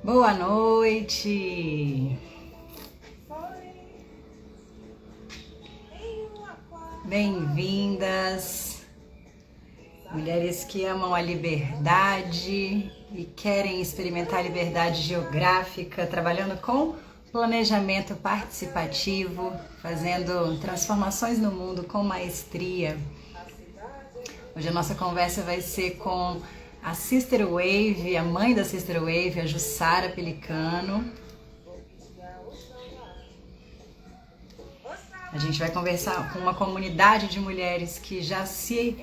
Boa noite! Bem-vindas, mulheres que amam a liberdade e querem experimentar a liberdade geográfica, trabalhando com planejamento participativo, fazendo transformações no mundo com maestria. Hoje a nossa conversa vai ser com a Sister Wave, a mãe da Sister Wave, a Jussara Pelicano. A gente vai conversar com uma comunidade de mulheres que já se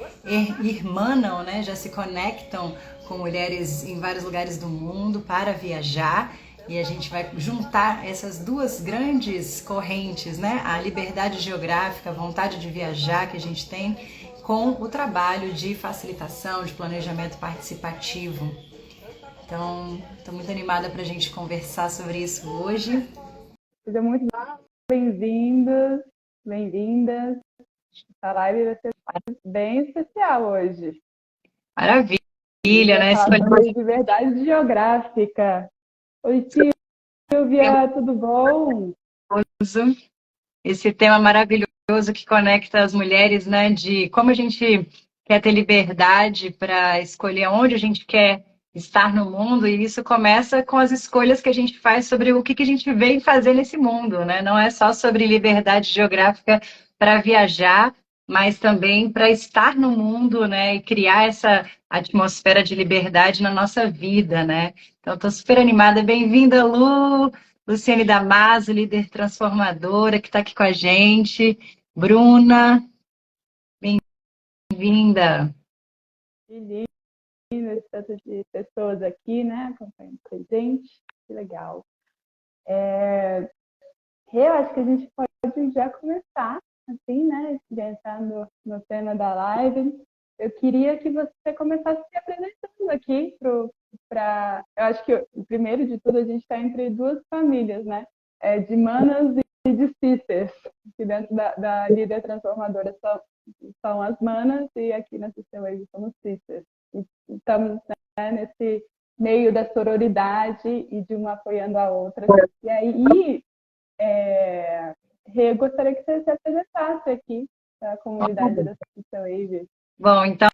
irmanam, né? Já se conectam com mulheres em vários lugares do mundo para viajar. E a gente vai juntar essas duas grandes correntes, né? A liberdade geográfica, a vontade de viajar que a gente tem, com o trabalho de facilitação, de planejamento participativo. Então, estou muito animada para a gente conversar sobre isso hoje. Sejam muito bem-vindos, bem-vindas. Essa live vai ser bem especial hoje. Maravilha, né? Sobre liberdade geográfica. Oi, Silvia, tudo bom? Esse tema maravilhoso que conecta as mulheres, né? De como a gente quer ter liberdade para escolher onde a gente quer estar no mundo, e isso começa com as escolhas que a gente faz sobre o que a gente veio fazer nesse mundo, né? Não é só sobre liberdade geográfica para viajar, mas também para estar no mundo, né? E criar essa atmosfera de liberdade na nossa vida, né? Então, estou super animada. Bem-vinda, Lu! Luciane Damaso, líder transformadora, que está aqui com a gente. Bruna, bem-vinda. Que lindo esse tanto de pessoas aqui, né? Acompanhando com a gente. Que legal. Eu acho que a gente pode já começar, assim, né? Já entrar no tema da live. Eu queria que você começasse se apresentando aqui para. Eu acho que, primeiro de tudo, a gente está entre duas famílias, né? De manas e de sisters. Que dentro da líder transformadora são as manas e aqui na Sister Wave somos sisters. E estamos, né, nesse meio da sororidade e de uma apoiando a outra. E aí, eu gostaria que você se apresentasse aqui para a comunidade da Sister Wave. Bom, então,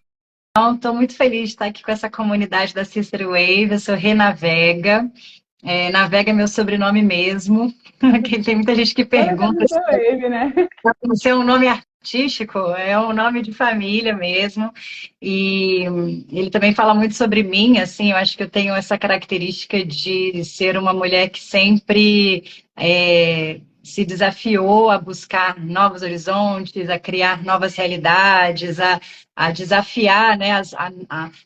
estou muito feliz de estar aqui com essa comunidade da Sister Wave. Eu sou Renavega. Navega é meu sobrenome mesmo. Tem muita gente que pergunta Sister Wave, né? se é um nome artístico, é um nome de família mesmo. E ele também fala muito sobre mim, assim, eu acho que eu tenho essa característica de ser uma mulher que sempre se desafiou a buscar novos horizontes, a criar novas realidades, a desafiar, né,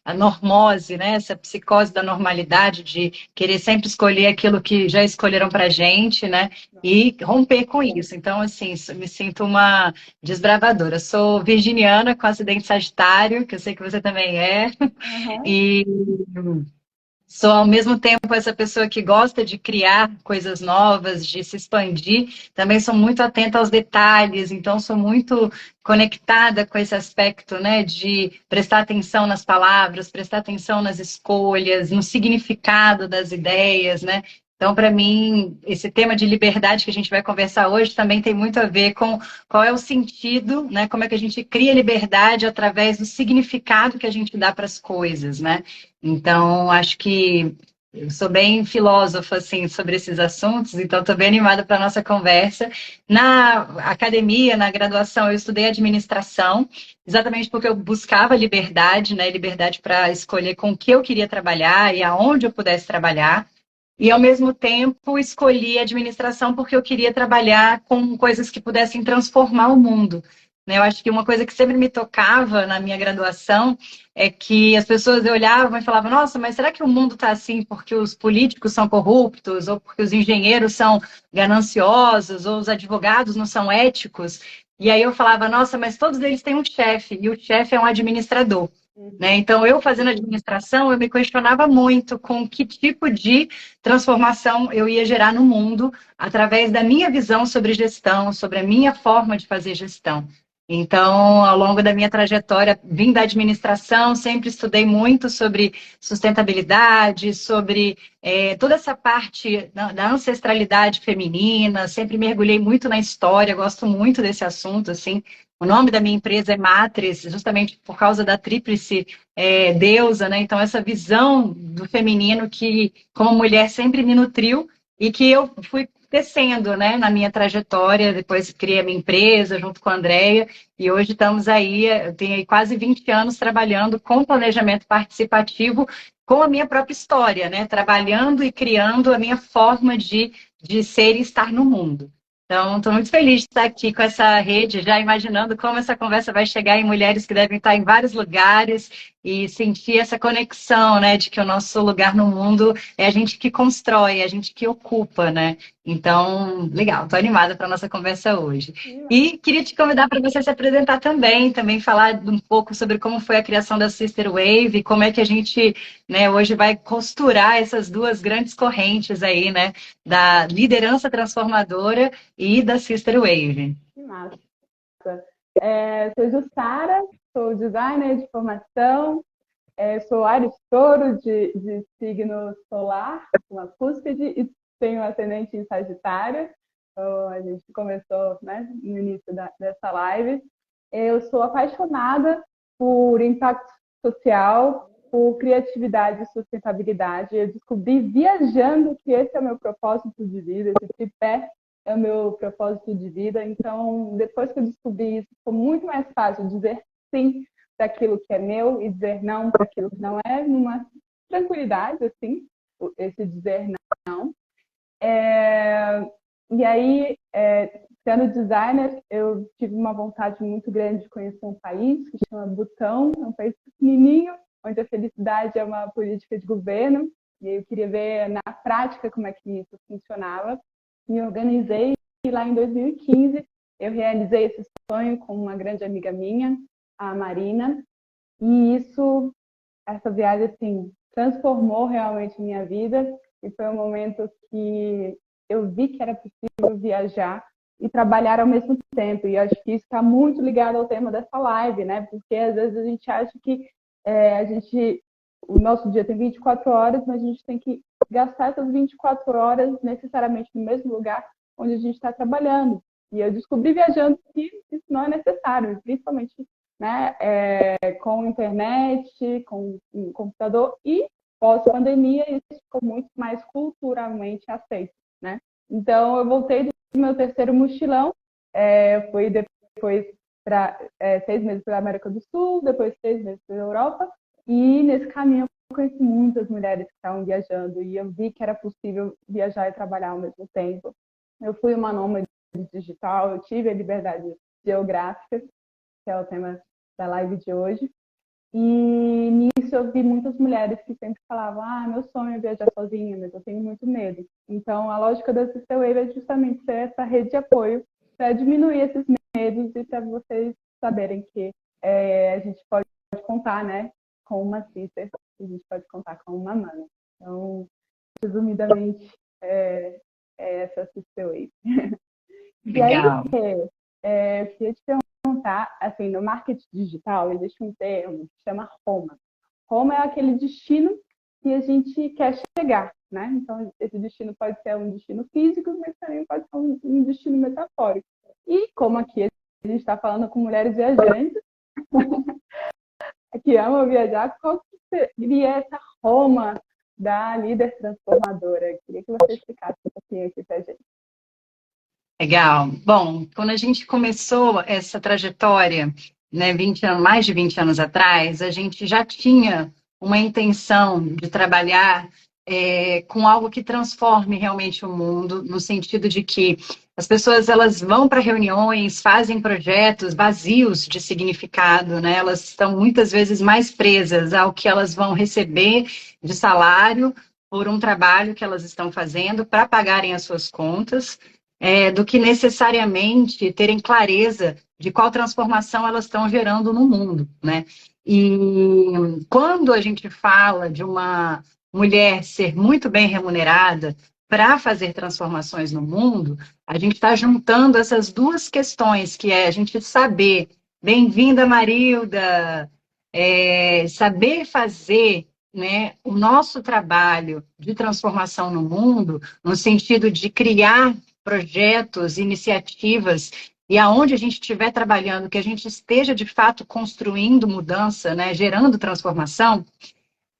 a normose, né, essa psicose da normalidade, de querer sempre escolher aquilo que já escolheram para a gente, né, e romper com isso. Então, assim, me sinto uma desbravadora. Sou virginiana com acidente sagitário, que eu sei que você também é, e sou, ao mesmo tempo, essa pessoa que gosta de criar coisas novas, de se expandir. Também sou muito atenta aos detalhes, então sou muito conectada com esse aspecto, né, de prestar atenção nas palavras, prestar atenção nas escolhas, no significado das ideias, né? Então, para mim, esse tema de liberdade que a gente vai conversar hoje também tem muito a ver com qual é o sentido, né? Como é que a gente cria liberdade através do significado que a gente dá para as coisas, né? Então, acho que eu sou bem filósofa, assim, sobre esses assuntos, então estou bem animada para a nossa conversa. Na academia, na graduação, eu estudei administração, exatamente porque eu buscava liberdade, né? Liberdade para escolher com o que eu queria trabalhar e aonde eu pudesse trabalhar. E, ao mesmo tempo, escolhi administração porque eu queria trabalhar com coisas que pudessem transformar o mundo. Né? Eu acho que uma coisa que sempre me tocava na minha graduação é que as pessoas olhavam e falavam: nossa, mas será que o mundo está assim porque os políticos são corruptos, ou porque os engenheiros são gananciosos, ou os advogados não são éticos? E aí eu falava: nossa, mas todos eles têm um chefe, e o chefe é um administrador. Né? Então, eu fazendo administração, eu me questionava muito com que tipo de transformação eu ia gerar no mundo através da minha visão sobre gestão, sobre a minha forma de fazer gestão. Então, ao longo da minha trajetória, vim da administração, sempre estudei muito sobre sustentabilidade, sobre toda essa parte da ancestralidade feminina, sempre mergulhei muito na história, gosto muito desse assunto, assim. O nome da minha empresa é Matres, justamente por causa da tríplice deusa, né? Então, essa visão do feminino que, como mulher, sempre me nutriu e que eu fui crescendo, né, na minha trajetória, depois criei a minha empresa junto com a Andrea, e hoje estamos aí, eu tenho aí quase 20 anos trabalhando com planejamento participativo, com a minha própria história, né, trabalhando e criando a minha forma de ser e estar no mundo. Então, estou muito feliz de estar aqui com essa rede, já imaginando como essa conversa vai chegar em mulheres que devem estar em vários lugares e sentir essa conexão, né, de que o nosso lugar no mundo é a gente que constrói, é a gente que ocupa, né? Então, legal, estou animada para a nossa conversa hoje. E queria te convidar para você se apresentar também falar um pouco sobre como foi a criação da Sister Wave, como é que a gente, né, hoje vai costurar essas duas grandes correntes aí, né, da liderança transformadora e da Sister Wave. Que massa. Sou Jussara, sou designer de formação, sou Áries Touro de signo solar, uma cúspide, e tenho ascendente em Sagitário. Então, a gente começou, né, no início dessa live. Eu sou apaixonada por impacto social, por criatividade e sustentabilidade. Eu descobri viajando que esse é o meu propósito de vida, esse tripé é o meu propósito de vida. Então, depois que eu descobri isso, ficou muito mais fácil dizer sim para aquilo que é meu e dizer não para aquilo que não é, numa tranquilidade, assim, esse dizer não. E aí, sendo designer, eu tive uma vontade muito grande de conhecer um país que chama Butão, é um país pequenininho, onde a felicidade é uma política de governo, e eu queria ver na prática como é que isso funcionava. Me organizei e lá em 2015 eu realizei esse sonho com uma grande amiga minha, a Marina, e essa viagem, assim, transformou realmente minha vida, e foi um momento que eu vi que era possível viajar e trabalhar ao mesmo tempo. E acho que isso está muito ligado ao tema dessa live, né? Porque às vezes a gente acha que o nosso dia tem 24 horas, mas a gente tem que gastar essas 24 horas necessariamente no mesmo lugar onde a gente está trabalhando. E eu descobri viajando que isso não é necessário, principalmente, né, com internet, com computador, e pós-pandemia isso ficou muito mais culturalmente aceito, né? Então eu voltei do meu terceiro mochilão, fui depois para 6 meses para a América do Sul, depois 6 meses para a Europa, e nesse caminho eu conheci muitas mulheres que estavam viajando e eu vi que era possível viajar e trabalhar ao mesmo tempo. Eu fui uma nômade digital, eu tive a liberdade geográfica, que é o tema da live de hoje. E nisso eu vi muitas mulheres que sempre falavam: meu sonho é viajar sozinha, mas eu tenho muito medo. Então, a lógica da Sister Wave é justamente ser essa rede de apoio para diminuir esses medos e para vocês saberem que a gente pode contar, né, com uma sister, a gente pode contar com uma mana. Então, resumidamente, essa Sister Wave. Legal. E aí, eu queria te perguntar, assim, no marketing digital existe um termo que chama Roma. Roma é aquele destino que a gente quer chegar, né? Então, esse destino pode ser um destino físico, mas também pode ser um destino metafórico. E como aqui a gente está falando com mulheres viajantes, que amam viajar, qual que seria essa Roma da líder transformadora? Eu queria que você explicasse um pouquinho aqui para a gente. Legal. Bom, quando a gente começou essa trajetória, né, mais de 20 anos atrás, a gente já tinha uma intenção de trabalhar com algo que transforme realmente o mundo, no sentido de que as pessoas elas vão para reuniões, fazem projetos vazios de significado, né? Elas estão muitas vezes mais presas ao que elas vão receber de salário por um trabalho que elas estão fazendo para pagarem as suas contas, do que necessariamente terem clareza de qual transformação elas estão gerando no mundo, né? E quando a gente fala de uma mulher ser muito bem remunerada para fazer transformações no mundo, a gente está juntando essas duas questões, que é a gente saber Bem-vinda, Marilda. Saber fazer, né, o nosso trabalho de transformação no mundo, no sentido de criar projetos, iniciativas, e aonde a gente estiver trabalhando, que a gente esteja de fato construindo mudança, né, gerando transformação.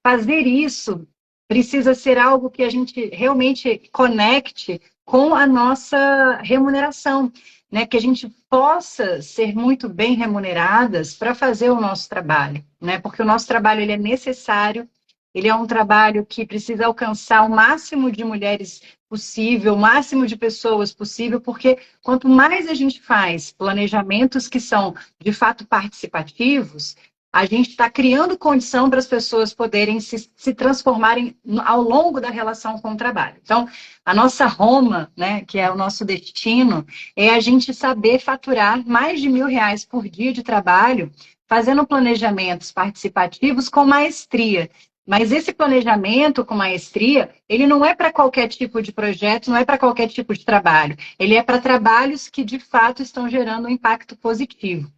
Fazer isso precisa ser algo que a gente realmente conecte com a nossa remuneração, né? Que a gente possa ser muito bem remuneradas para fazer o nosso trabalho, né? Porque o nosso trabalho ele é necessário, ele é um trabalho que precisa alcançar o máximo de mulheres possível, o máximo de pessoas possível, porque quanto mais a gente faz planejamentos que são de fato participativos, a gente está criando condição para as pessoas poderem se transformarem ao longo da relação com o trabalho. Então, a nossa Roma, né, que é o nosso destino, é a gente saber faturar mais de R$ 1.000 por dia de trabalho, fazendo planejamentos participativos com maestria. Mas esse planejamento com maestria, ele não é para qualquer tipo de projeto, não é para qualquer tipo de trabalho. Ele é para trabalhos que, de fato, estão gerando um impacto positivo.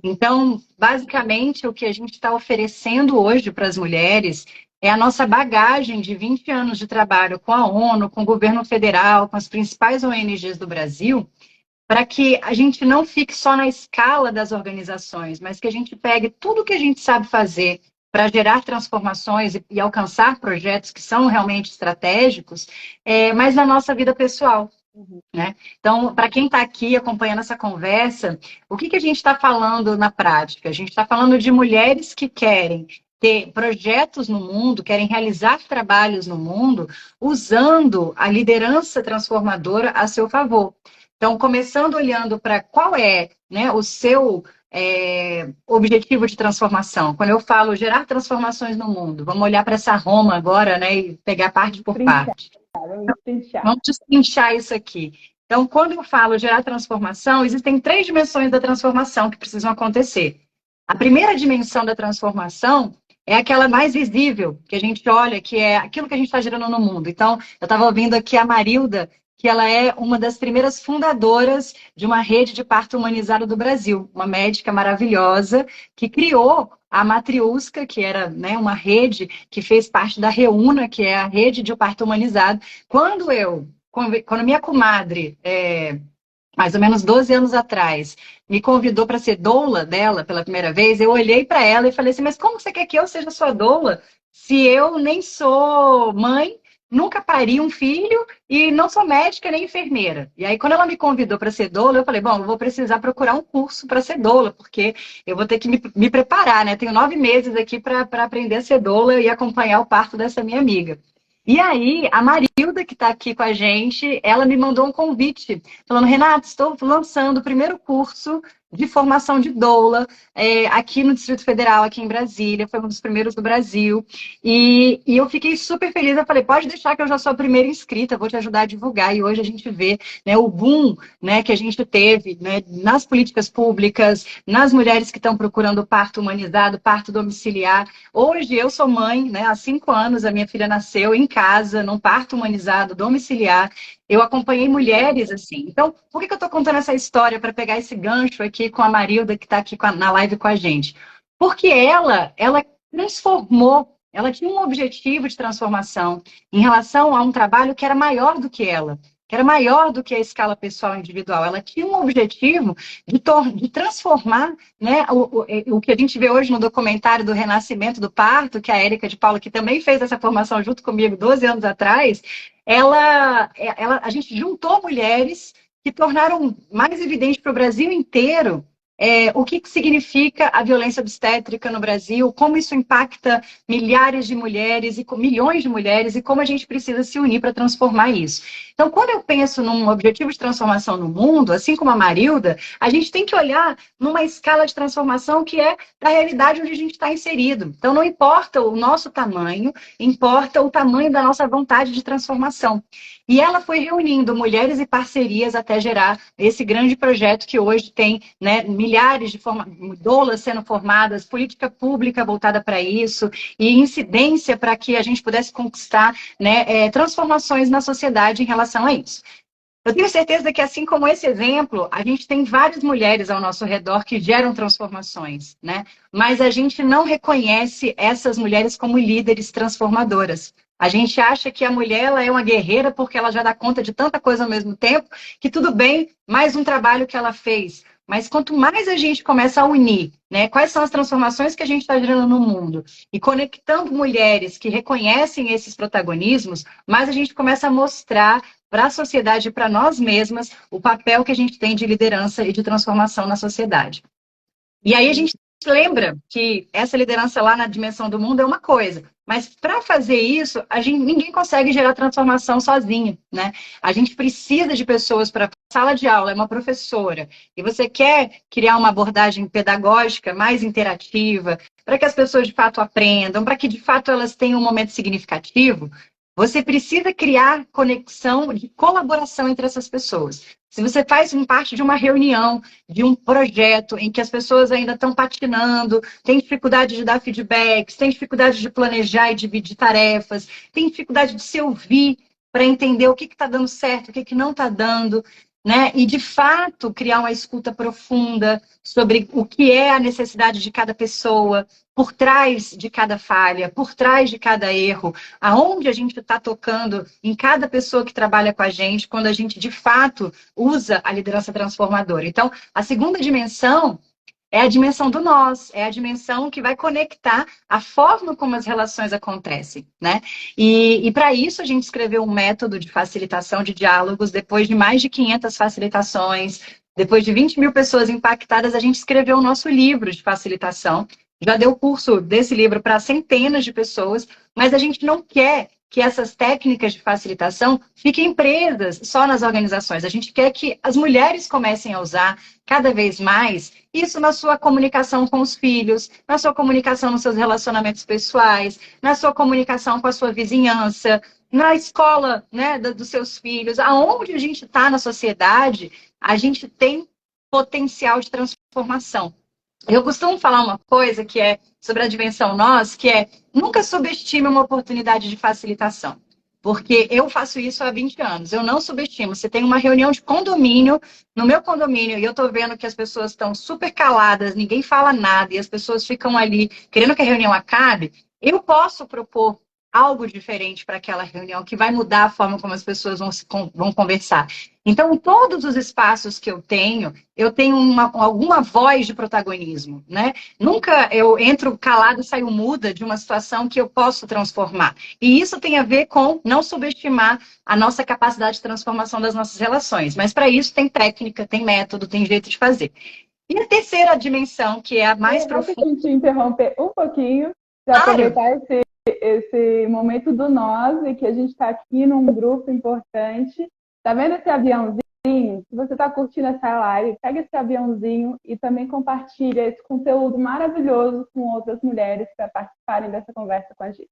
Então, basicamente, o que a gente está oferecendo hoje para as mulheres é a nossa bagagem de 20 anos de trabalho com a ONU, com o governo federal, com as principais ONGs do Brasil, para que a gente não fique só na escala das organizações, mas que a gente pegue tudo que a gente sabe fazer para gerar transformações e alcançar projetos que são realmente estratégicos, mas na nossa vida pessoal. Né? Então, para quem está aqui acompanhando essa conversa, o que a gente está falando na prática? A gente está falando de mulheres que querem ter projetos no mundo, querem realizar trabalhos no mundo, usando a liderança transformadora a seu favor. Então, começando olhando para qual é, né, o seu objetivo de transformação. Quando eu falo gerar transformações no mundo, vamos olhar para essa Roma agora, né, e pegar parte por parte. Vamos destrinchar isso aqui. Então, quando eu falo gerar transformação, existem 3 dimensões da transformação que precisam acontecer. A primeira dimensão da transformação é aquela mais visível, que a gente olha, que é aquilo que a gente está gerando no mundo. Então, eu estava ouvindo aqui a Marilda, que ela é uma das primeiras fundadoras de uma rede de parto humanizado do Brasil, uma médica maravilhosa que criou a Matriusca, que era, né, uma rede que fez parte da Reúna, que é a rede de parto humanizado. Quando minha comadre, mais ou menos 12 anos atrás, me convidou para ser doula dela pela primeira vez, eu olhei para ela e falei assim, mas como você quer que eu seja sua doula se eu nem sou mãe, nunca pari um filho e não sou médica nem enfermeira? E aí, quando ela me convidou para ser doula, eu falei, bom, eu vou precisar procurar um curso para ser doula, porque eu vou ter que me preparar, né? Tenho 9 meses aqui para aprender a ser doula e acompanhar o parto dessa minha amiga. E aí, a Marilda, que está aqui com a gente, ela me mandou um convite, falando, Renata, estou lançando o primeiro curso de formação de doula aqui no Distrito Federal, aqui em Brasília, foi um dos primeiros do Brasil, e eu fiquei super feliz, eu falei, pode deixar que eu já sou a primeira inscrita, vou te ajudar a divulgar, e hoje a gente vê, né, o boom, né, que a gente teve, né, nas políticas públicas, nas mulheres que estão procurando parto humanizado, parto domiciliar. Hoje eu sou mãe, né, há 5 anos a minha filha nasceu em casa, num parto humanizado domiciliar. Eu acompanhei mulheres assim. Então, por que eu estou contando essa história para pegar esse gancho aqui com a Marilda, que está aqui na live com a gente? Porque ela transformou, ela tinha um objetivo de transformação em relação a um trabalho que era maior do que ela, que era maior do que a escala pessoal individual. Ela tinha um objetivo de transformar, né, o que a gente vê hoje no documentário do Renascimento do Parto, que a Érica de Paula, que também fez essa formação junto comigo 12 anos atrás, a gente juntou mulheres que tornaram mais evidente para o Brasil inteiro o que significa a violência obstétrica no Brasil, como isso impacta milhares de mulheres e milhões de mulheres e como a gente precisa se unir para transformar isso. Então, quando eu penso num objetivo de transformação no mundo, assim como a Marilda, a gente tem que olhar numa escala de transformação que é da realidade onde a gente está inserido. Então, não importa o nosso tamanho, importa o tamanho da nossa vontade de transformação. E ela foi reunindo mulheres e parcerias até gerar esse grande projeto que hoje tem, né, milhares de doulas sendo formadas, política pública voltada para isso e incidência para que a gente pudesse conquistar, né, transformações na sociedade em relação a isso. Eu tenho certeza que, assim como esse exemplo, a gente tem várias mulheres ao nosso redor que geram transformações, né? Mas a gente não reconhece essas mulheres como líderes transformadoras. A gente acha que a mulher ela é uma guerreira porque ela já dá conta de tanta coisa ao mesmo tempo, que tudo bem, mais um trabalho que ela fez. Mas quanto mais a gente começa a unir, né, quais são as transformações que a gente está gerando no mundo, e conectando mulheres que reconhecem esses protagonismos, mais a gente começa a mostrar para a sociedade e para nós mesmas o papel que a gente tem de liderança e de transformação na sociedade. E aí a gente lembra que essa liderança lá na dimensão do mundo é uma coisa, mas para fazer isso, ninguém consegue gerar transformação sozinho, né? A gente precisa de pessoas para sala de aula, é uma professora, e você quer criar uma abordagem pedagógica mais interativa, para que as pessoas de fato aprendam, para que de fato elas tenham um momento significativo, você precisa criar conexão de colaboração entre essas pessoas. Se você faz parte de uma reunião, de um projeto em que as pessoas ainda estão patinando, têm dificuldade de dar feedbacks, têm dificuldade de planejar e dividir tarefas, têm dificuldade de se ouvir para entender o que está dando certo, o que não está dando, né? E, de fato, criar uma escuta profunda sobre o que é a necessidade de cada pessoa, por trás de cada falha, por trás de cada erro, aonde a gente está tocando em cada pessoa que trabalha com a gente, quando a gente, de fato, usa a liderança transformadora. Então, a segunda dimensão é a dimensão do nós, é a dimensão que vai conectar a forma como as relações acontecem, né? E para isso a gente escreveu um método de facilitação de diálogos, depois de mais de 500 facilitações, depois de 20 mil pessoas impactadas, a gente escreveu o nosso livro de facilitação. Já deu curso desse livro para centenas de pessoas, mas a gente não quer que essas técnicas de facilitação fiquem presas só nas organizações. A gente quer que as mulheres comecem a usar cada vez mais isso na sua comunicação com os filhos, na sua comunicação nos seus relacionamentos pessoais, na sua comunicação com a sua vizinhança, na escola, né, dos seus filhos. Aonde a gente está na sociedade, a gente tem potencial de transformação. Eu costumo falar uma coisa que é sobre a dimensão nós, que é nunca subestime uma oportunidade de facilitação. Porque eu faço isso há 20 anos. Eu não subestimo. Você tem uma reunião de condomínio, no meu condomínio, e eu estou vendo que as pessoas estão super caladas, ninguém fala nada, e as pessoas ficam ali querendo que a reunião acabe. Eu posso propor algo diferente para aquela reunião que vai mudar a forma como as pessoas vão conversar. Então, em todos os espaços que eu tenho alguma voz de protagonismo, né? Nunca eu entro calado e saio muda de uma situação que eu posso transformar. E isso tem a ver com não subestimar a nossa capacidade de transformação das nossas relações. Mas para isso tem técnica, tem método, tem jeito de fazer. E a terceira dimensão, que é a mais profunda... Eu te interromper um pouquinho, para aproveitar esse momento do nós, e que a gente está aqui num grupo importante. Tá vendo esse aviãozinho? Se você está curtindo essa live, pega esse aviãozinho e também compartilha esse conteúdo maravilhoso com outras mulheres para participarem dessa conversa com a gente.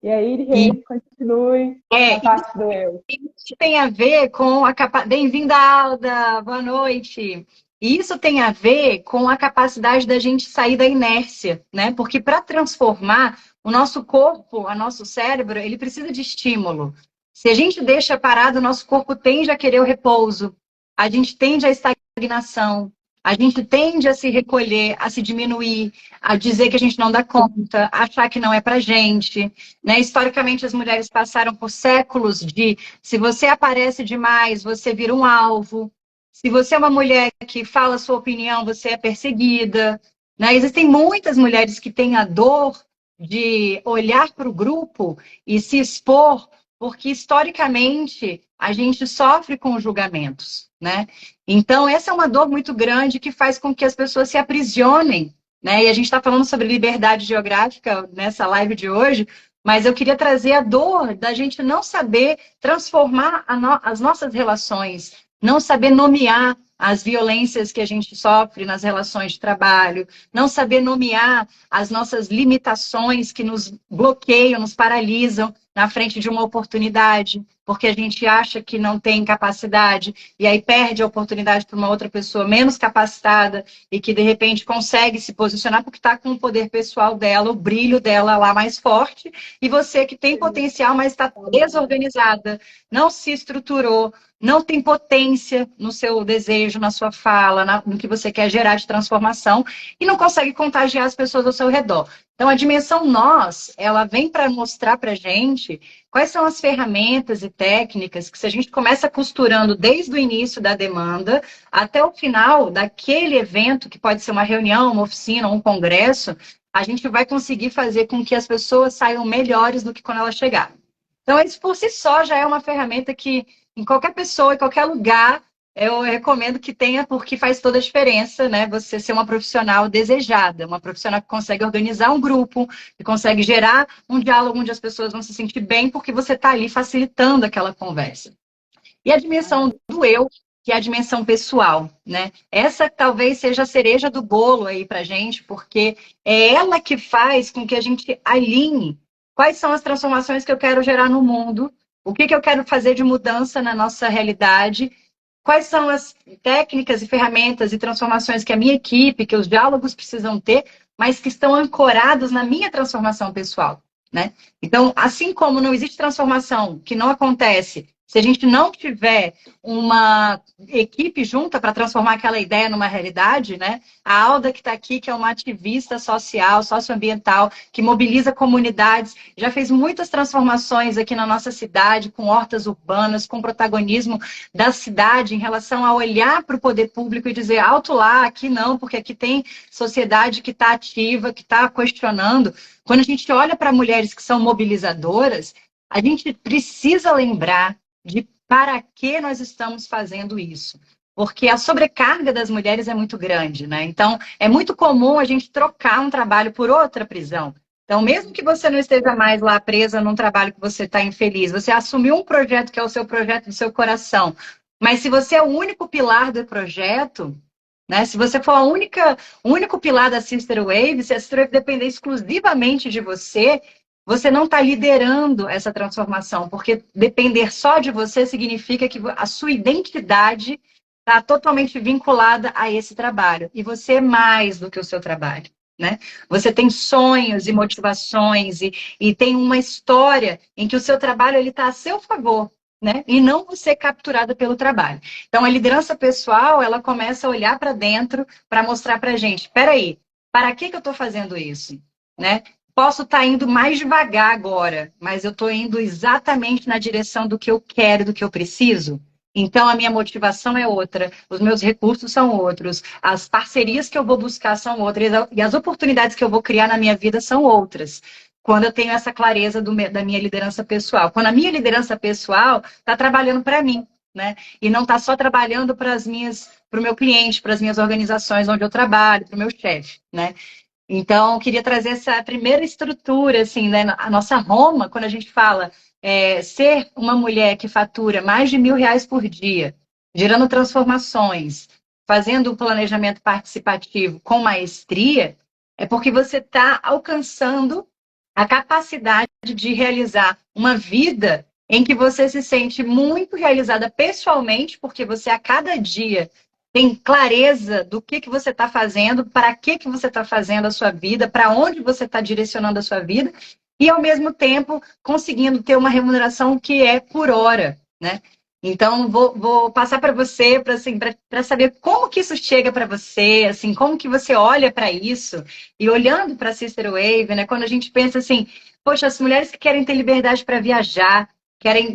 E aí, Reis, continue a parte do eu. Isso tem a ver com a capacidade... Bem-vinda, Alda! Boa noite! E isso tem a ver com a capacidade da gente sair da inércia, né? Porque para transformar, o nosso corpo, o nosso cérebro, ele precisa de estímulo. Se a gente deixa parado, o nosso corpo tende a querer o repouso, a gente tende à estagnação, a gente tende a se recolher, a se diminuir, a dizer que a gente não dá conta, a achar que não é pra gente, né? Historicamente, as mulheres passaram por séculos de se você aparece demais, você vira um alvo. Se você é uma mulher que fala a sua opinião, você é perseguida, né? Existem muitas mulheres que têm a dor de olhar para o grupo e se expor, porque historicamente a gente sofre com julgamentos, né? Então, essa é uma dor muito grande que faz com que as pessoas se aprisionem, né? E a gente está falando sobre liberdade geográfica nessa live de hoje, mas eu queria trazer a dor da gente não saber transformar as nossas relações, não saber nomear as violências que a gente sofre nas relações de trabalho, não saber nomear as nossas limitações que nos bloqueiam, nos paralisam na frente de uma oportunidade. porque a gente acha que não tem capacidade e aí perde a oportunidade para uma outra pessoa menos capacitada e que de repente consegue se posicionar porque está com o poder pessoal dela, o brilho dela lá mais forte, e você que tem potencial, mas está desorganizada, não se estruturou, não tem potência no seu desejo, na sua fala, no que você quer gerar de transformação e não consegue contagiar as pessoas ao seu redor. Então, a dimensão nós, ela vem para mostrar para a gente quais são as ferramentas e técnicas que, se a gente começa costurando desde o início da demanda até o final daquele evento, que pode ser uma reunião, uma oficina, um congresso, a gente vai conseguir fazer com que as pessoas saiam melhores do que quando elas chegaram. Então, isso por si só já é uma ferramenta que, em qualquer pessoa, em qualquer lugar, eu recomendo que tenha, porque faz toda a diferença, né? Você ser uma profissional desejada, uma profissional que consegue organizar um grupo, que consegue gerar um diálogo onde as pessoas vão se sentir bem, porque você está ali facilitando aquela conversa. E a dimensão do eu, que é a dimensão pessoal, né? Essa talvez seja a cereja do bolo aí pra gente, porque é ela que faz com que a gente alinhe quais são as transformações que eu quero gerar no mundo, o que eu quero fazer de mudança na nossa realidade, quais são as técnicas e ferramentas e transformações que a minha equipe, que os diálogos precisam ter, mas que estão ancorados na minha transformação pessoal, né? Então, assim como não existe transformação que não acontece se a gente não tiver uma equipe junta para transformar aquela ideia numa realidade, né? A Alda que está aqui, que é uma ativista social, socioambiental, que mobiliza comunidades, já fez muitas transformações aqui na nossa cidade, com hortas urbanas, com protagonismo da cidade em relação a olhar para o poder público e dizer alto lá, aqui não, porque aqui tem sociedade que está ativa, que está questionando. Quando a gente olha para mulheres que são mobilizadoras, a gente precisa lembrar de para que nós estamos fazendo isso. Porque a sobrecarga das mulheres é muito grande, né? Então, é muito comum a gente trocar um trabalho por outra prisão. Então, mesmo que você não esteja mais lá presa num trabalho que você está infeliz, você assumiu um projeto que é o seu projeto do seu coração. Mas se você é o único pilar do projeto, né? Se você for o único pilar da Sister Wave, se a Sister Wave depender exclusivamente de você, você não está liderando essa transformação, porque depender só de você significa que a sua identidade está totalmente vinculada a esse trabalho. E você é mais do que o seu trabalho, né? Você tem sonhos e motivações e tem uma história em que o seu trabalho está a seu favor, né? E não você capturada pelo trabalho. Então, a liderança pessoal, ela começa a olhar para dentro para mostrar para a gente, espera aí, para que eu estou fazendo isso, né? Posso estar indo mais devagar agora, mas eu estou indo exatamente na direção do que eu quero, do que eu preciso. Então, a minha motivação é outra, os meus recursos são outros, as parcerias que eu vou buscar são outras, e as oportunidades que eu vou criar na minha vida são outras. Quando eu tenho essa clareza da minha liderança pessoal. Quando a minha liderança pessoal está trabalhando para mim, né? E não está só trabalhando para o meu cliente, para as minhas organizações onde eu trabalho, para o meu chefe, né? Então, eu queria trazer essa primeira estrutura, assim, né? A nossa Roma, quando a gente fala ser uma mulher que fatura mais de R$ 1.000 por dia, gerando transformações, fazendo o planejamento participativo com maestria, é porque você está alcançando a capacidade de realizar uma vida em que você se sente muito realizada pessoalmente, porque você a cada dia tem clareza do que você está fazendo, para que você está fazendo a sua vida, para onde você está direcionando a sua vida, e ao mesmo tempo conseguindo ter uma remuneração que é por hora, né? Então, vou passar para você para assim, saber como que isso chega para você, assim, como que você olha para isso, e olhando para a Sister Wave, né? Quando a gente pensa assim, poxa, as mulheres que querem ter liberdade para viajar,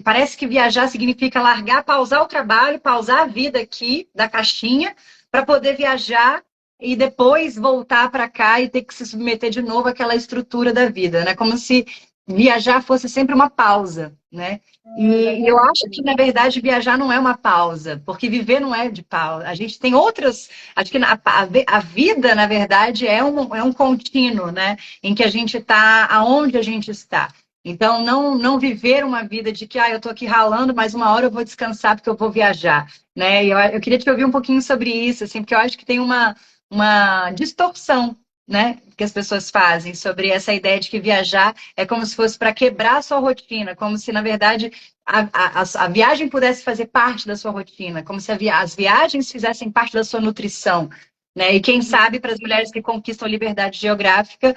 parece que viajar significa largar, pausar o trabalho, pausar a vida aqui da caixinha, para poder viajar e depois voltar para cá e ter que se submeter de novo àquela estrutura da vida, né? Como se viajar fosse sempre uma pausa, né? E eu acho que, na verdade, viajar não é uma pausa, porque viver não é de pausa. A gente tem outras... Acho que a vida, na verdade, é um contínuo, né? Em que a gente está aonde a gente está. Então, não viver uma vida de que eu estou aqui ralando, mas uma hora eu vou descansar porque eu vou viajar, né? E eu queria te ouvir um pouquinho sobre isso, assim, porque eu acho que tem uma distorção né, que as pessoas fazem sobre essa ideia de que viajar é como se fosse para quebrar a sua rotina, como se, na verdade, a viagem pudesse fazer parte da sua rotina, como se as viagens fizessem parte da sua nutrição. Né? E quem sabe, para as mulheres que conquistam a liberdade geográfica,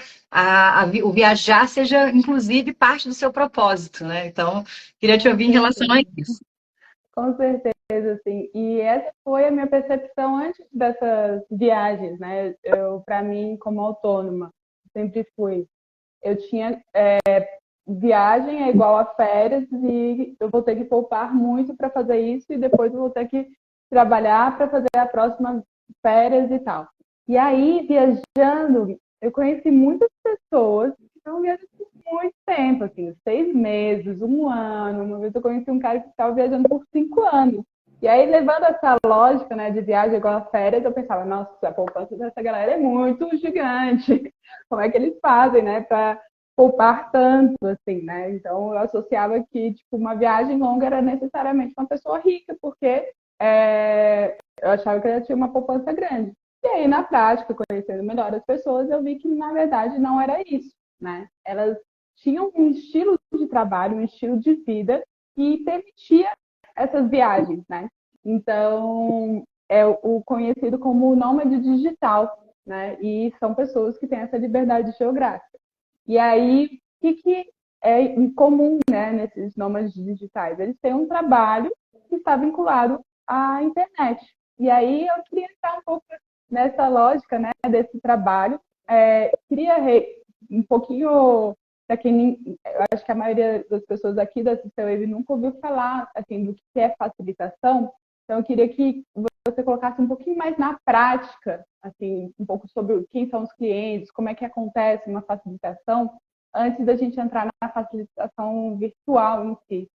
o viajar seja, inclusive, parte do seu propósito. Né? Então, queria te Com ouvir em relação a certeza. isso. Com certeza, assim. E essa foi a minha percepção antes dessas viagens, né? Para mim, como autônoma, sempre fui. Eu tinha viagem é igual a férias e eu vou ter que poupar muito para fazer isso e depois eu vou ter que trabalhar para fazer a próxima férias e tal. E aí, viajando, eu conheci muitas pessoas que estão viajando por muito tempo, assim, 6 meses, um ano. Uma vez eu conheci um cara que estava viajando por 5 anos. E aí, levando essa lógica, né, de viagem igual a férias, eu pensava, nossa, a poupança dessa galera é muito gigante. Como é que eles fazem, né, para poupar tanto, assim, né? Então, eu associava que, tipo, uma viagem longa era necessariamente uma pessoa rica, porque eu achava que ela tinha uma poupança grande. E aí, na prática, conhecendo melhor as pessoas, eu vi que, na verdade, não era isso, né? Elas tinham um estilo de trabalho, um estilo de vida que permitia essas viagens, né? Então, é o conhecido como nômade digital, né? E são pessoas que têm essa liberdade geográfica. E aí, o que é em comum, né, nesses nômades digitais? Eles têm um trabalho que está vinculado à internet. E aí eu queria entrar um pouco nessa lógica, né, desse trabalho. Queria um pouquinho, para quem eu acho que a maioria das pessoas aqui da Wave nunca ouviu falar assim, do que é facilitação. Então, eu queria que você colocasse um pouquinho mais na prática, assim, um pouco sobre quem são os clientes, como é que acontece uma facilitação, antes da gente entrar na facilitação virtual em si.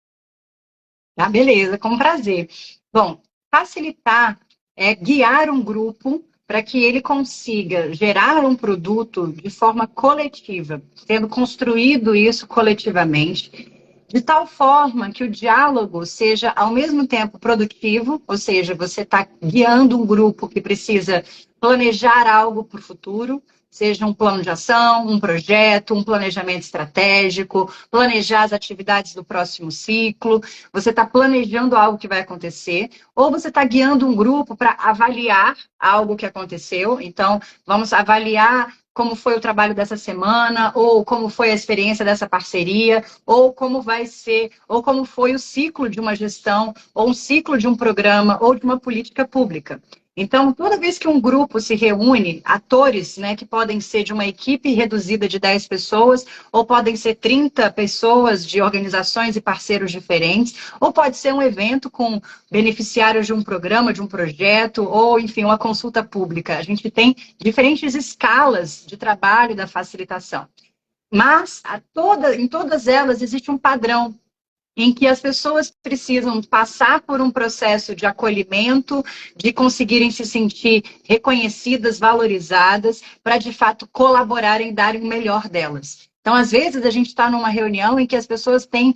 Tá, beleza, com prazer. Bom, facilitar é guiar um grupo para que ele consiga gerar um produto de forma coletiva, tendo construído isso coletivamente, de tal forma que o diálogo seja ao mesmo tempo produtivo, ou seja, você está guiando um grupo que precisa planejar algo para o futuro, seja um plano de ação, um projeto, um planejamento estratégico, planejar as atividades do próximo ciclo, você está planejando algo que vai acontecer, ou você está guiando um grupo para avaliar algo que aconteceu. Então, vamos avaliar como foi o trabalho dessa semana, ou como foi a experiência dessa parceria, ou como vai ser, ou como foi o ciclo de uma gestão, ou um ciclo de um programa, ou de uma política pública. Então, toda vez que um grupo se reúne, atores, né, que podem ser de uma equipe reduzida de 10 pessoas, ou podem ser 30 pessoas de organizações e parceiros diferentes, ou pode ser um evento com beneficiários de um programa, de um projeto, ou, enfim, uma consulta pública. A gente tem diferentes escalas de trabalho da facilitação. Mas em todas elas existe um padrão em que as pessoas precisam passar por um processo de acolhimento, de conseguirem se sentir reconhecidas, valorizadas, para de fato colaborarem e darem o melhor delas. Então, às vezes, a gente está numa reunião em que as pessoas têm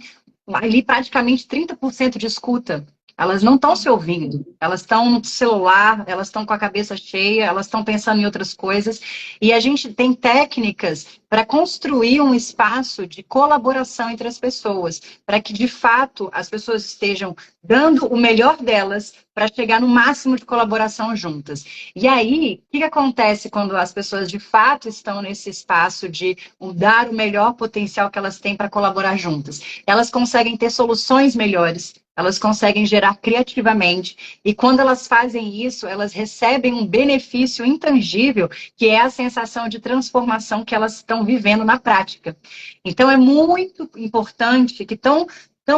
ali praticamente 30% de escuta. Elas não estão se ouvindo, elas estão no celular, elas estão com a cabeça cheia, elas estão pensando em outras coisas. E a gente tem técnicas para construir um espaço de colaboração entre as pessoas, para que, de fato, as pessoas estejam dando o melhor delas para chegar no máximo de colaboração juntas. E aí, o que acontece quando as pessoas, de fato, estão nesse espaço de dar o melhor potencial que elas têm para colaborar juntas? Elas conseguem ter soluções melhores, elas conseguem gerar criativamente, e quando elas fazem isso, elas recebem um benefício intangível, que é a sensação de transformação que elas estão vivendo na prática. Então, é muito importante que tão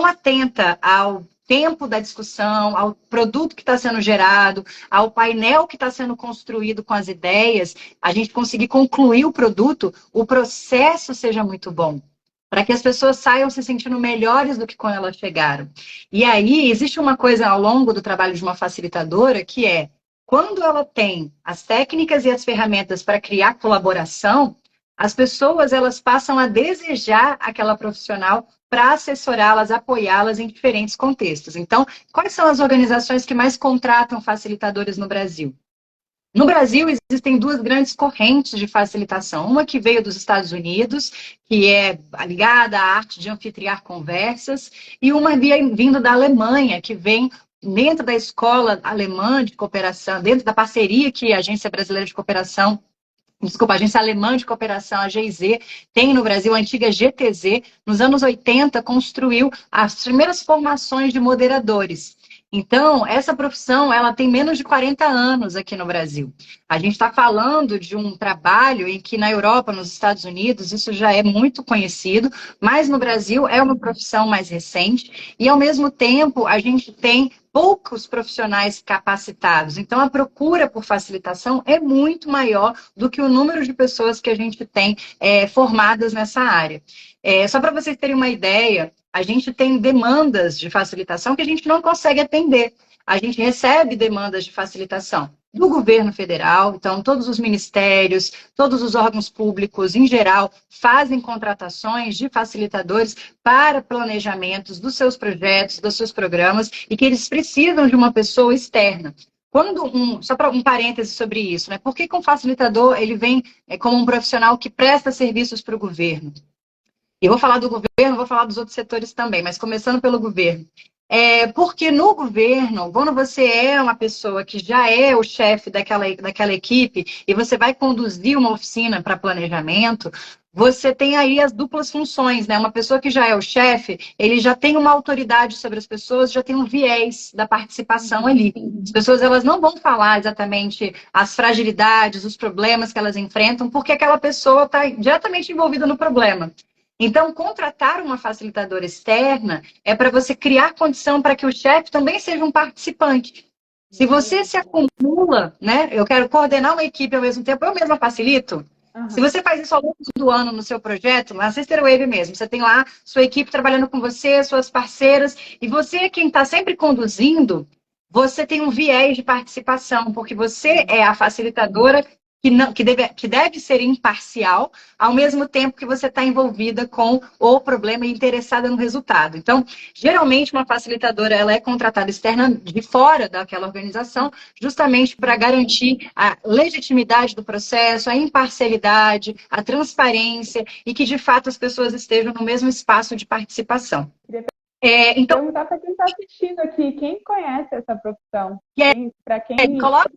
atenta ao tempo da discussão, ao produto que está sendo gerado, ao painel que está sendo construído com as ideias, a gente conseguir concluir o produto, o processo seja muito bom, para que as pessoas saiam se sentindo melhores do que quando elas chegaram. E aí, existe uma coisa ao longo do trabalho de uma facilitadora que é, quando ela tem as técnicas e as ferramentas para criar colaboração, as pessoas elas passam a desejar aquela profissional para assessorá-las, apoiá-las em diferentes contextos. Então, quais são as organizações que mais contratam facilitadores no Brasil? No Brasil, existem duas grandes correntes de facilitação. Uma que veio dos Estados Unidos, que é ligada à arte de anfitriar conversas, e uma vindo da Alemanha, que vem dentro da escola alemã de cooperação, dentro da parceria que a Agência Brasileira de Cooperação, desculpa, a Agência Alemã de Cooperação, a GIZ, tem no Brasil, a antiga GTZ, nos anos 80, construiu as primeiras formações de moderadores. Então, essa profissão, ela tem menos de 40 anos aqui no Brasil. A gente está falando de um trabalho em que na Europa, nos Estados Unidos, isso já é muito conhecido, mas no Brasil é uma profissão mais recente e, ao mesmo tempo, a gente tem poucos profissionais capacitados. Então, a procura por facilitação é muito maior do que o número de pessoas que a gente tem formadas nessa área. Só para vocês terem uma ideia, a gente tem demandas de facilitação que a gente não consegue atender. A gente recebe demandas de facilitação do governo federal, então todos os ministérios, todos os órgãos públicos, em geral, fazem contratações de facilitadores para planejamentos dos seus projetos, dos seus programas, e que eles precisam de uma pessoa externa. Só para um parêntese sobre isso, né? Por que um facilitador ele vem como um profissional que presta serviços para o governo? Eu vou falar do governo, vou falar dos outros setores também, mas começando pelo governo. Porque no governo, quando você é uma pessoa que já é o chefe daquela equipe e você vai conduzir uma oficina para planejamento, você tem aí as duplas funções, né? Uma pessoa que já é o chefe, ele já tem uma autoridade sobre as pessoas, já tem um viés da participação ali. As pessoas elas não vão falar exatamente as fragilidades, os problemas que elas enfrentam, porque aquela pessoa está diretamente envolvida no problema. Então, contratar uma facilitadora externa é para você criar condição para que o chefe também seja um participante. Se você se acumula, né? Eu quero coordenar uma equipe ao mesmo tempo, eu mesma facilito. Uhum. Se você faz isso ao longo do ano no seu projeto, na Sister Wave mesmo, você tem lá sua equipe trabalhando com você, suas parceiras, e você é quem está sempre conduzindo, você tem um viés de participação, porque você é a facilitadora que deve ser imparcial, ao mesmo tempo que você está envolvida com o problema e interessada no resultado. Então, geralmente, uma facilitadora ela é contratada externa de fora daquela organização, justamente para garantir a legitimidade do processo, a imparcialidade, a transparência e que, de fato, as pessoas estejam no mesmo espaço de participação. Então, perguntar para quem está assistindo aqui, quem conhece essa profissão? Para quem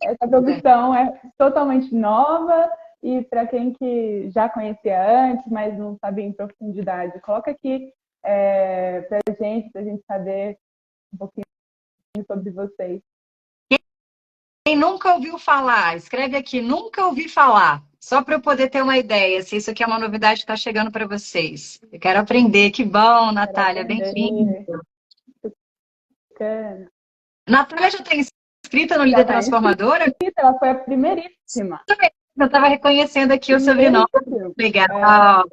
essa profissão é totalmente nova e para quem que já conhecia antes, mas não sabia em profundidade. Coloca aqui para a gente saber um pouquinho sobre vocês. Quem nunca ouviu falar, escreve aqui, nunca ouvi falar. Só para eu poder ter uma ideia, se isso aqui é uma novidade que está chegando para vocês. Eu quero aprender. Que bom, Natália. Bem-vinda. Natália já está inscrita no Líder Transformadora? Ela foi a primeiríssima. Eu estava reconhecendo aqui o sobrenome. Legal.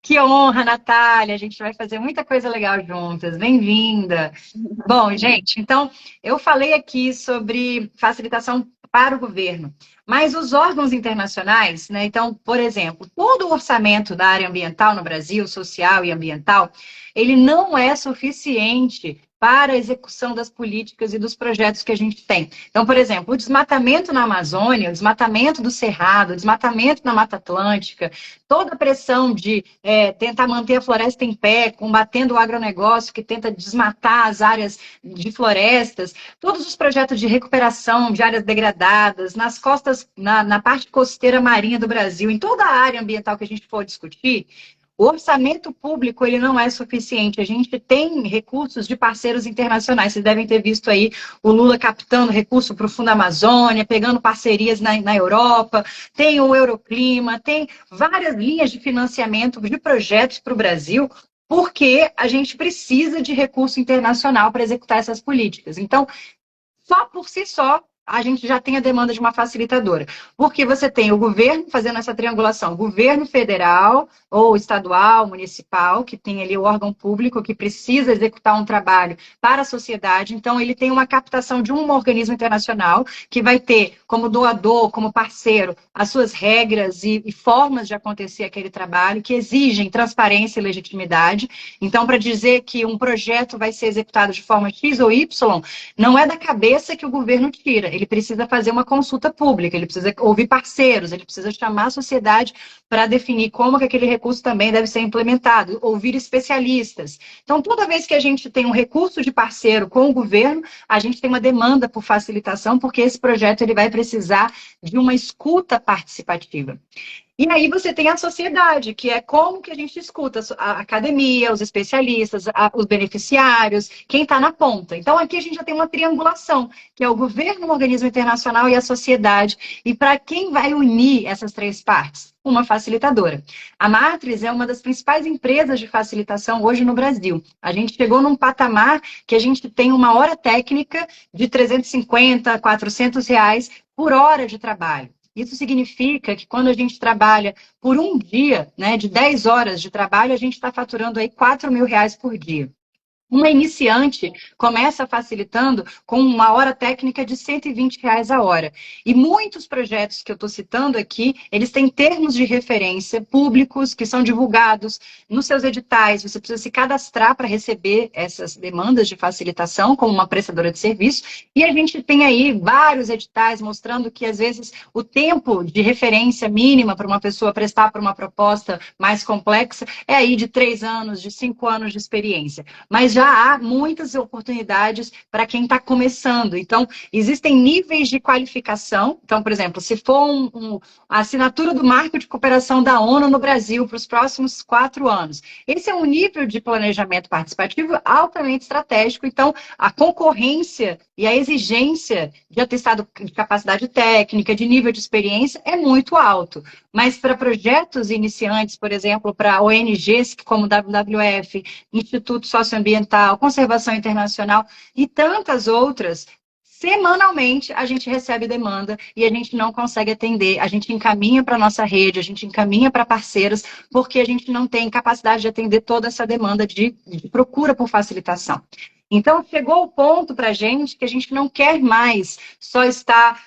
Que honra, Natália. A gente vai fazer muita coisa legal juntas. Bem-vinda. Bom, gente, então, eu falei aqui sobre facilitação para o governo, mas os órgãos internacionais, né? Então, por exemplo, todo o orçamento da área ambiental no Brasil, social e ambiental, ele não é suficiente para a execução das políticas e dos projetos que a gente tem. Então, por exemplo, o desmatamento na Amazônia, o desmatamento do Cerrado, o desmatamento na Mata Atlântica, toda a pressão de tentar manter a floresta em pé, combatendo o agronegócio que tenta desmatar as áreas de florestas, todos os projetos de recuperação de áreas degradadas, nas costas, na parte costeira marinha do Brasil, em toda a área ambiental que a gente for discutir, o orçamento público ele não é suficiente. A gente tem recursos de parceiros internacionais. Vocês devem ter visto aí o Lula captando recurso para o Fundo Amazônia, pegando parcerias na Europa, tem o Euroclima, tem várias linhas de financiamento de projetos para o Brasil, porque a gente precisa de recurso internacional para executar essas políticas. Então, só por si só, a gente já tem a demanda de uma facilitadora. Porque você tem o governo fazendo essa triangulação, governo federal ou estadual, municipal, que tem ali o órgão público que precisa executar um trabalho para a sociedade. Então, ele tem uma captação de um organismo internacional que vai ter como doador, como parceiro, as suas regras e formas de acontecer aquele trabalho, que exigem transparência e legitimidade. Então, para dizer que um projeto vai ser executado de forma X ou Y, não é da cabeça que o governo tira. ele precisa fazer uma consulta pública, ele precisa ouvir parceiros, ele precisa chamar a sociedade para definir como que aquele recurso também deve ser implementado, ouvir especialistas. Então, toda vez que a gente tem um recurso de parceiro com o governo, a gente tem uma demanda por facilitação, porque esse projeto ele vai precisar de uma escuta participativa. E aí você tem a sociedade, que é como que a gente escuta a academia, os especialistas, os beneficiários, quem está na ponta. Então aqui a gente já tem uma triangulação, que é o governo, o organismo internacional e a sociedade. E para quem vai unir essas três partes? Uma facilitadora. A Matrix é uma das principais empresas de facilitação hoje no Brasil. A gente chegou num patamar que a gente tem uma hora técnica de 350, 400 reais por hora de trabalho. Isso significa que quando a gente trabalha por um dia, né, de 10 horas de trabalho, a gente está faturando aí R$ 4.000 por dia. Uma iniciante começa facilitando com uma hora técnica de R$ 120 a hora. E muitos projetos que eu estou citando aqui, eles têm termos de referência públicos que são divulgados nos seus editais. Você precisa se cadastrar para receber essas demandas de facilitação como uma prestadora de serviço. E a gente tem aí vários editais mostrando que, às vezes, o tempo de referência mínima para uma pessoa prestar para uma proposta mais complexa é aí de 3 anos, de 5 anos de experiência. Mas já há muitas oportunidades para quem está começando. Então, existem níveis de qualificação. Então, por exemplo, se for a assinatura do Marco de Cooperação da ONU no Brasil para os próximos 4 anos, esse é um nível de planejamento participativo altamente estratégico. Então, a concorrência e a exigência de atestado de capacidade técnica, de nível de experiência, é muito alto. Mas para projetos iniciantes, por exemplo, para ONGs como o WWF, Instituto Socioambiental, Conservação Internacional e tantas outras, semanalmente a gente recebe demanda e a gente não consegue atender. A gente encaminha para a nossa rede, a gente encaminha para parceiros, porque a gente não tem capacidade de atender toda essa demanda de procura por facilitação. Então, chegou o ponto para a gente que a gente não quer mais só estar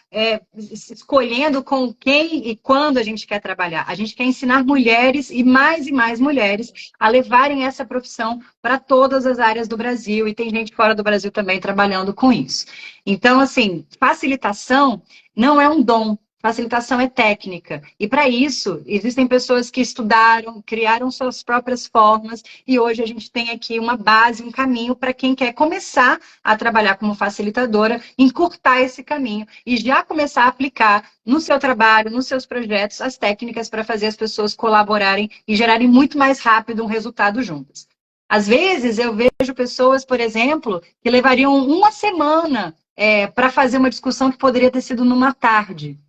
escolhendo com quem e quando a gente quer trabalhar. A gente quer ensinar mulheres e mais mulheres a levarem essa profissão para todas as áreas do Brasil. E tem gente fora do Brasil também trabalhando com isso. Então, assim, facilitação não é um dom. Facilitação é técnica. E para isso, existem pessoas que estudaram, criaram suas próprias formas, e hoje a gente tem aqui uma base, um caminho para quem quer começar a trabalhar como facilitadora, encurtar esse caminho e já começar a aplicar no seu trabalho, nos seus projetos, as técnicas para fazer as pessoas colaborarem e gerarem muito mais rápido um resultado juntas. Às vezes, eu vejo pessoas, por exemplo, que levariam uma semana para fazer uma discussão que poderia ter sido numa tarde.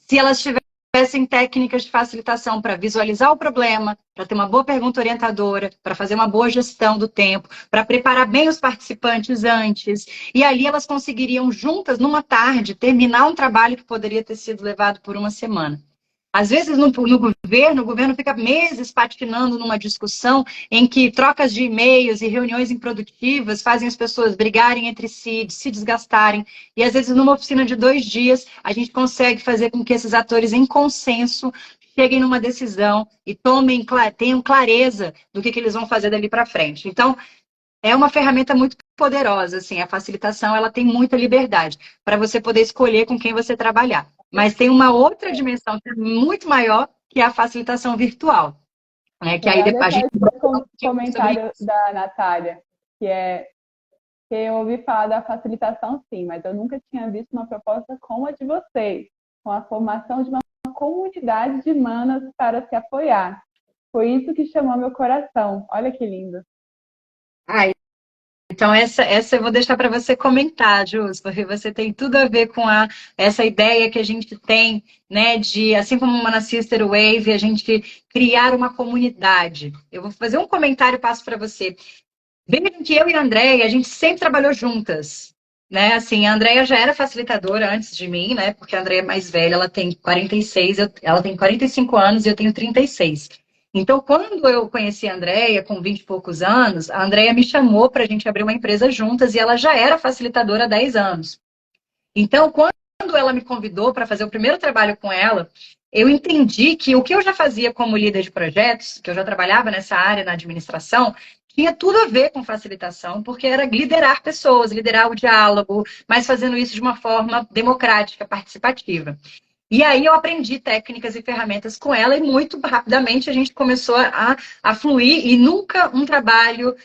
Se elas tivessem técnicas de facilitação para visualizar o problema, para ter uma boa pergunta orientadora, para fazer uma boa gestão do tempo, para preparar bem os participantes antes, e ali elas conseguiriam juntas, numa tarde, terminar um trabalho que poderia ter sido levado por uma semana. Às vezes, no governo, o governo fica meses patinando numa discussão em que trocas de e-mails e reuniões improdutivas fazem as pessoas brigarem entre si, se desgastarem. E, às vezes, numa oficina de 2 dias, a gente consegue fazer com que esses atores, em consenso, cheguem numa decisão e tenham clareza do que eles vão fazer dali para frente. Então, é uma ferramenta muito poderosa, assim, a facilitação, ela tem muita liberdade para você poder escolher com quem você trabalhar. Mas tem uma outra dimensão que é muito maior, que é a facilitação virtual. Né? Que aí depois a gente... comentário da Natália, que eu ouvi falar da facilitação sim, mas eu nunca tinha visto uma proposta como a de vocês, com a formação de uma comunidade de manas para se apoiar. Foi isso que chamou meu coração. Olha que lindo. Então, essa eu vou deixar para você comentar, Jus, porque você tem tudo a ver com essa ideia que a gente tem, né, de, assim como uma na Sister Wave, a gente criar uma comunidade. Eu vou fazer um comentário e passo para você. Vejam que eu e a Andréia, a gente sempre trabalhou juntas, né? Assim, a Andréia já era facilitadora antes de mim, né? Porque a Andréia é mais velha, ela tem 46, ela tem 45 anos e eu tenho 36. Então, quando eu conheci a Andréia, com 20 e poucos anos, a Andréia me chamou para a gente abrir uma empresa juntas e ela já era facilitadora há 10 anos. Então, quando ela me convidou para fazer o primeiro trabalho com ela, eu entendi que o que eu já fazia como líder de projetos, que eu já trabalhava nessa área, na administração, tinha tudo a ver com facilitação, porque era liderar pessoas, liderar o diálogo, mas fazendo isso de uma forma democrática, participativa. E aí eu aprendi técnicas e ferramentas com ela e muito rapidamente a gente começou a fluir e nunca um trabalho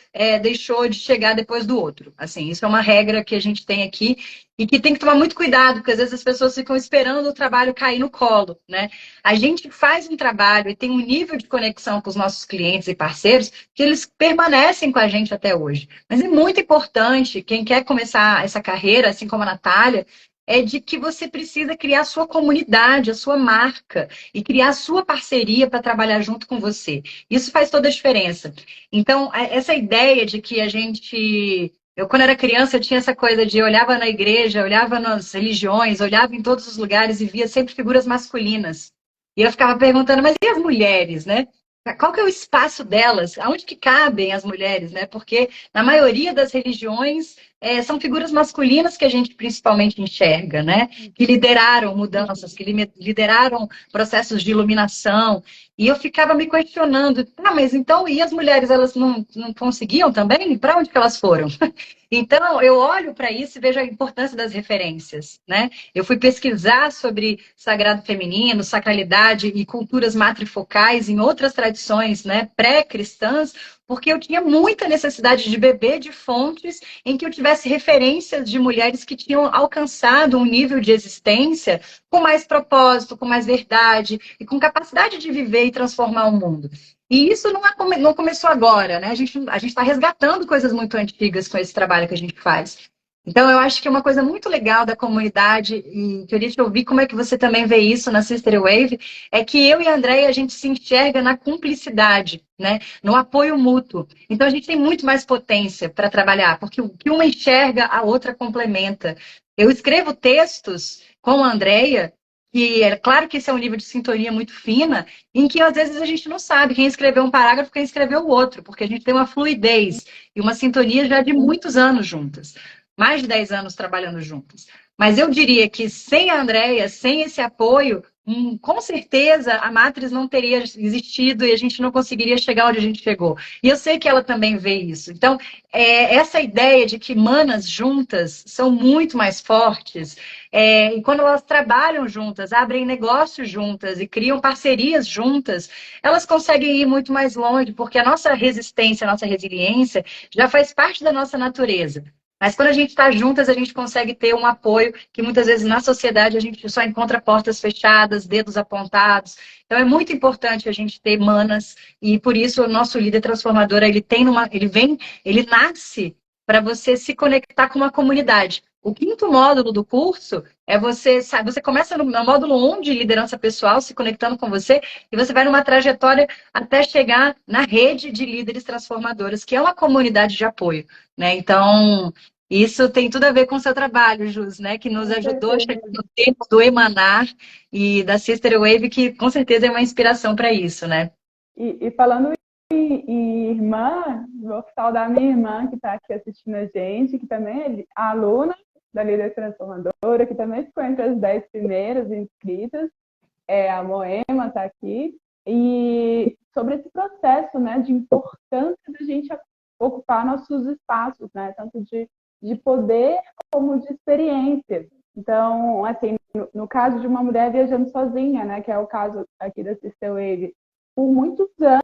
deixou de chegar depois do outro. Assim, isso é uma regra que a gente tem aqui e que tem que tomar muito cuidado, porque às vezes as pessoas ficam esperando o trabalho cair no colo, né? A gente faz um trabalho e tem um nível de conexão com os nossos clientes e parceiros que eles permanecem com a gente até hoje. Mas é muito importante, quem quer começar essa carreira, assim como a Natália, é de que você precisa criar a sua comunidade, a sua marca e criar a sua parceria para trabalhar junto com você. Isso faz toda a diferença. Então, essa ideia de que a gente. Eu, quando era criança, eu tinha essa coisa de olhava na igreja, olhava nas religiões, olhava em todos os lugares e via sempre figuras masculinas. E eu ficava perguntando, mas e as mulheres, né? Qual que é o espaço delas? Aonde que cabem as mulheres, né? Porque na maioria das religiões são figuras masculinas que a gente principalmente enxerga, né? Que lideraram mudanças, que lideraram processos de iluminação. E eu ficava me questionando, mas então, e as mulheres, elas não conseguiam também? Para onde que elas foram? Então, eu olho para isso e vejo a importância das referências, né? Eu fui pesquisar sobre sagrado feminino, sacralidade e culturas matrifocais em outras tradições, né, pré-cristãs, porque eu tinha muita necessidade de beber de fontes em que eu tivesse referências de mulheres que tinham alcançado um nível de existência com mais propósito, com mais verdade e com capacidade de viver e transformar o mundo. E isso não começou agora, né? A gente está resgatando coisas muito antigas com esse trabalho que a gente faz. Então, eu acho que é uma coisa muito legal da comunidade, e queria te ouvir como é que você também vê isso na Sister Wave, é que eu e a Andréia, a gente se enxerga na cumplicidade, né? No apoio mútuo. Então, a gente tem muito mais potência para trabalhar, porque o que uma enxerga, a outra complementa. Eu escrevo textos com a Andréia, que é claro que esse é um nível de sintonia muito fina, em que às vezes a gente não sabe quem escreveu um parágrafo, quem escreveu o outro, porque a gente tem uma fluidez e uma sintonia já de muitos anos juntas, mais de 10 anos trabalhando juntas. Mas eu diria que sem a Andrea, sem esse apoio, com certeza a Matrix não teria existido e a gente não conseguiria chegar onde a gente chegou. E eu sei que ela também vê isso. Então, essa ideia de que manas juntas são muito mais fortes, e quando elas trabalham juntas, abrem negócios juntas e criam parcerias juntas, elas conseguem ir muito mais longe, porque a nossa resistência, a nossa resiliência já faz parte da nossa natureza. Mas quando a gente está juntas, a gente consegue ter um apoio que muitas vezes na sociedade a gente só encontra portas fechadas, dedos apontados. Então é muito importante a gente ter manas e por isso o nosso líder transformador ele nasce para você se conectar com uma comunidade. O quinto módulo do curso é você começa no módulo 1 de liderança pessoal, se conectando com você, e você vai numa trajetória até chegar na rede de líderes transformadores, que é uma comunidade de apoio, né? Então, isso tem tudo a ver com o seu trabalho, Jus, né? Que nos Com ajudou a chegar certeza. no tempo do Emanar e da Sister Wave, que com certeza é uma inspiração para isso, né? E falando em irmã, vou saudar minha irmã que está aqui assistindo a gente, que também é aluna da Líder Transformadora, que também ficou entre as 10 primeiras inscritas. A Moema está aqui. E sobre esse processo, né, de importância da gente ocupar nossos espaços, né, tanto de poder como de experiência. Então, assim, no caso de uma mulher viajando sozinha, né, que é o caso aqui da Sister Wave, por muitos anos,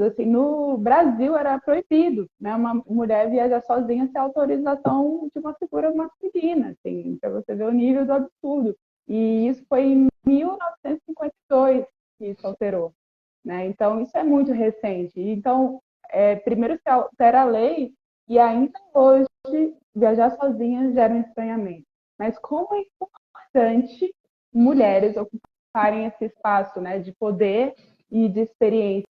assim, no Brasil era proibido, né, uma mulher viajar sozinha sem autorização de uma figura masculina, assim, para você ver o nível do absurdo. E isso foi em 1952 que isso alterou, né? Então, isso é muito recente. Então, primeiro se altera a lei e ainda hoje viajar sozinha gera um estranhamento. Mas como é importante mulheres ocuparem esse espaço, né, de poder e de experiência.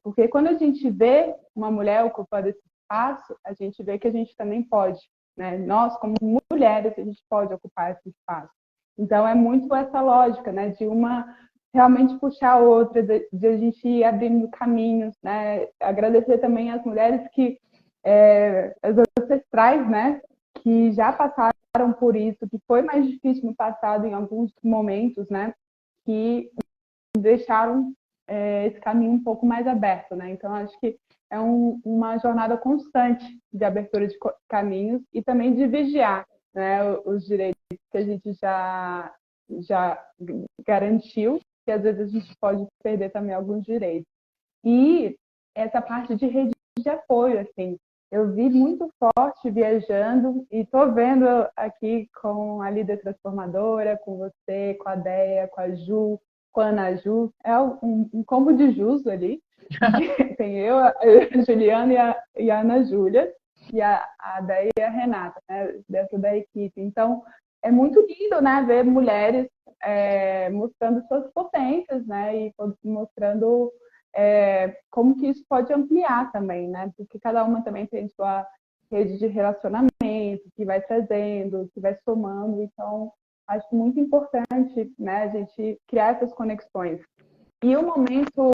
Porque quando a gente vê uma mulher ocupando esse espaço, a gente vê que a gente também pode, né? Nós, como mulheres, a gente pode ocupar esse espaço. Então, é muito essa lógica, né, de uma realmente puxar a outra, de a gente ir abrindo caminhos, né? Agradecer também às mulheres as ancestrais, né, que já passaram por isso, que foi mais difícil no passado em alguns momentos, né, que deixaram esse caminho um pouco mais aberto, né? Então, acho que é uma jornada constante de abertura de caminhos e também de vigiar, né, os direitos que a gente já garantiu, que às vezes a gente pode perder também alguns direitos. E essa parte de rede de apoio, assim, eu vi muito forte viajando e estou vendo aqui com a líder transformadora, com você, com a Deia, com a Ju, com a Ana Ju, é um combo de Jus ali. Tem eu, a Juliana e a Ana Júlia, e a Deia e a Renata, né, dentro da equipe. Então, é muito lindo, né, ver mulheres mostrando suas potências, né, e mostrando como que isso pode ampliar também, né, porque cada uma também tem sua rede de relacionamento, que vai trazendo, que vai somando. Então, acho muito importante, né, a gente criar essas conexões. E o momento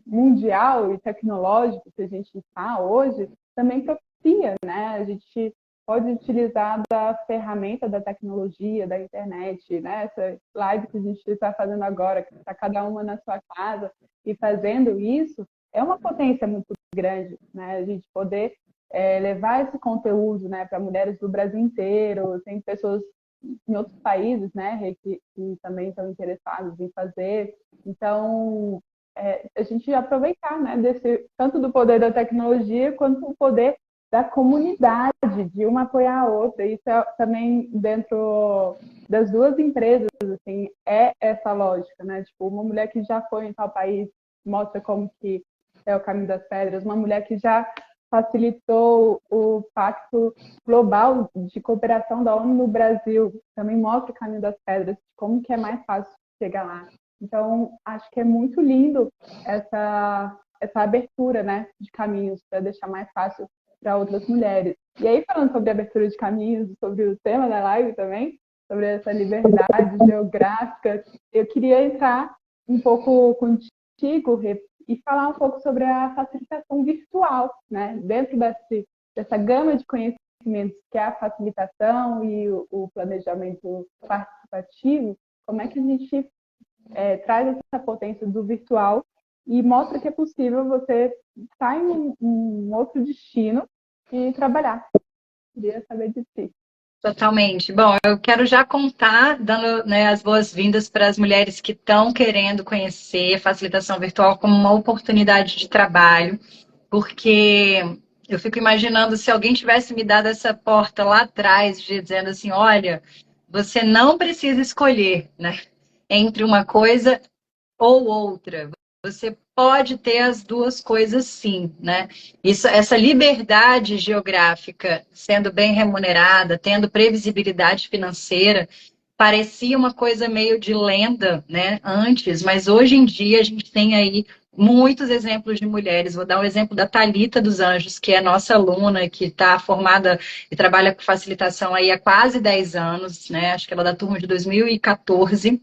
mundial e tecnológico que a gente está hoje também propicia, né? A gente pode utilizar da ferramenta da tecnologia, da internet, né? Essa live que a gente está fazendo agora, que está cada uma na sua casa e fazendo isso, é uma potência muito grande, né? A gente poder levar esse conteúdo, né, para mulheres do Brasil inteiro. Tem pessoas em outros países, né, que também estão interessados em fazer. Então, a gente aproveitar, né, tanto do poder da tecnologia quanto do poder da comunidade, de uma apoiar a outra. Isso também dentro das duas empresas, assim, é essa lógica, né? Tipo, uma mulher que já foi em tal país mostra como que é o caminho das pedras, uma mulher que já facilitou o Pacto Global de Cooperação da ONU no Brasil, também mostra o caminho das pedras, como que é mais fácil chegar lá. Então, acho que é muito lindo essa abertura, né, de caminhos, para deixar mais fácil para outras mulheres. E aí, falando sobre abertura de caminhos, sobre o tema da live também, sobre essa liberdade geográfica, eu queria entrar um pouco contigo, e falar um pouco sobre a facilitação virtual, né? Dentro dessa gama de conhecimentos que é a facilitação e o planejamento participativo, como é que a gente traz essa potência do virtual e mostra que é possível você estar em um outro destino e trabalhar. Queria saber de ti. Totalmente. Bom, eu quero já contar, dando, né, as boas-vindas para as mulheres que estão querendo conhecer a facilitação virtual como uma oportunidade de trabalho, porque eu fico imaginando se alguém tivesse me dado essa porta lá atrás, dizendo assim, olha, você não precisa escolher, né, entre uma coisa ou outra. Você pode ter as duas coisas sim, né? Essa liberdade geográfica sendo bem remunerada, tendo previsibilidade financeira, parecia uma coisa meio de lenda, né? Antes, mas hoje em dia a gente tem aí muitos exemplos de mulheres. Vou dar um exemplo da Thalita dos Anjos, que é nossa aluna, que está formada e trabalha com facilitação aí há quase 10 anos, né? Acho que ela é da turma de 2014.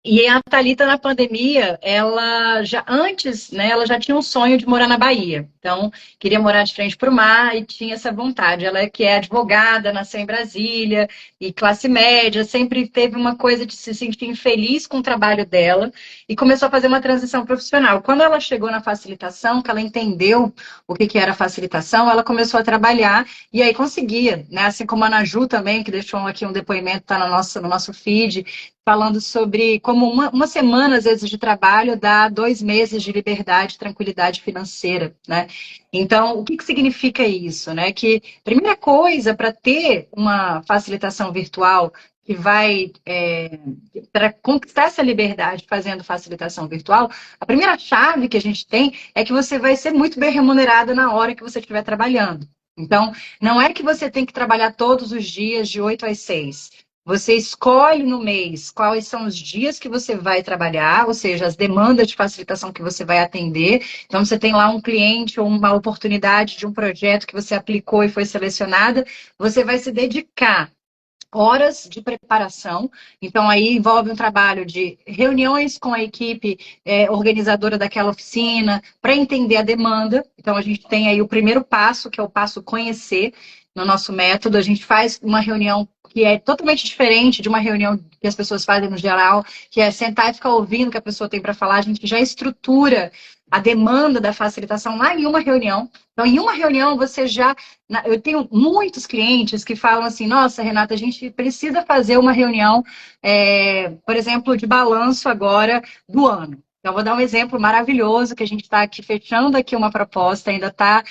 E a Thalita, na pandemia, ela já antes, né, ela já tinha um sonho de morar na Bahia. Então, queria morar de frente para o mar e tinha essa vontade. Ela que é advogada, nasceu em Brasília e classe média, sempre teve uma coisa de se sentir infeliz com o trabalho dela e começou a fazer uma transição profissional. Quando ela chegou na facilitação, que ela entendeu o que era facilitação, ela começou a trabalhar e aí conseguia, né? Assim como a Naju também, que deixou aqui um depoimento, está no nosso feed, falando sobre como uma semana, às vezes, de trabalho dá 2 meses de liberdade e tranquilidade financeira, né? Então, o que significa isso, né? Que, primeira coisa, para ter uma facilitação virtual que vai, para conquistar essa liberdade fazendo facilitação virtual, a primeira chave que a gente tem é que você vai ser muito bem remunerada na hora que você estiver trabalhando. Então, não é que você tem que trabalhar todos os dias de 8 às 6. Você escolhe no mês quais são os dias que você vai trabalhar, ou seja, as demandas de facilitação que você vai atender. Então, você tem lá um cliente ou uma oportunidade de um projeto que você aplicou e foi selecionada, você vai se dedicar horas de preparação. Então, aí envolve um trabalho de reuniões com a equipe organizadora daquela oficina, para entender a demanda. Então, a gente tem aí o primeiro passo, que é o passo conhecer. no nosso método. A gente faz uma reunião que é totalmente diferente de uma reunião que as pessoas fazem no geral, que é sentar e ficar ouvindo o que a pessoa tem para falar. A gente já estrutura a demanda da facilitação lá em uma reunião. Então, em uma reunião, você já... Eu tenho muitos clientes que falam assim, nossa, Renata, a gente precisa fazer uma reunião, por exemplo, de balanço agora do ano. Então, vou dar um exemplo maravilhoso, que a gente está aqui fechando aqui uma proposta, ainda está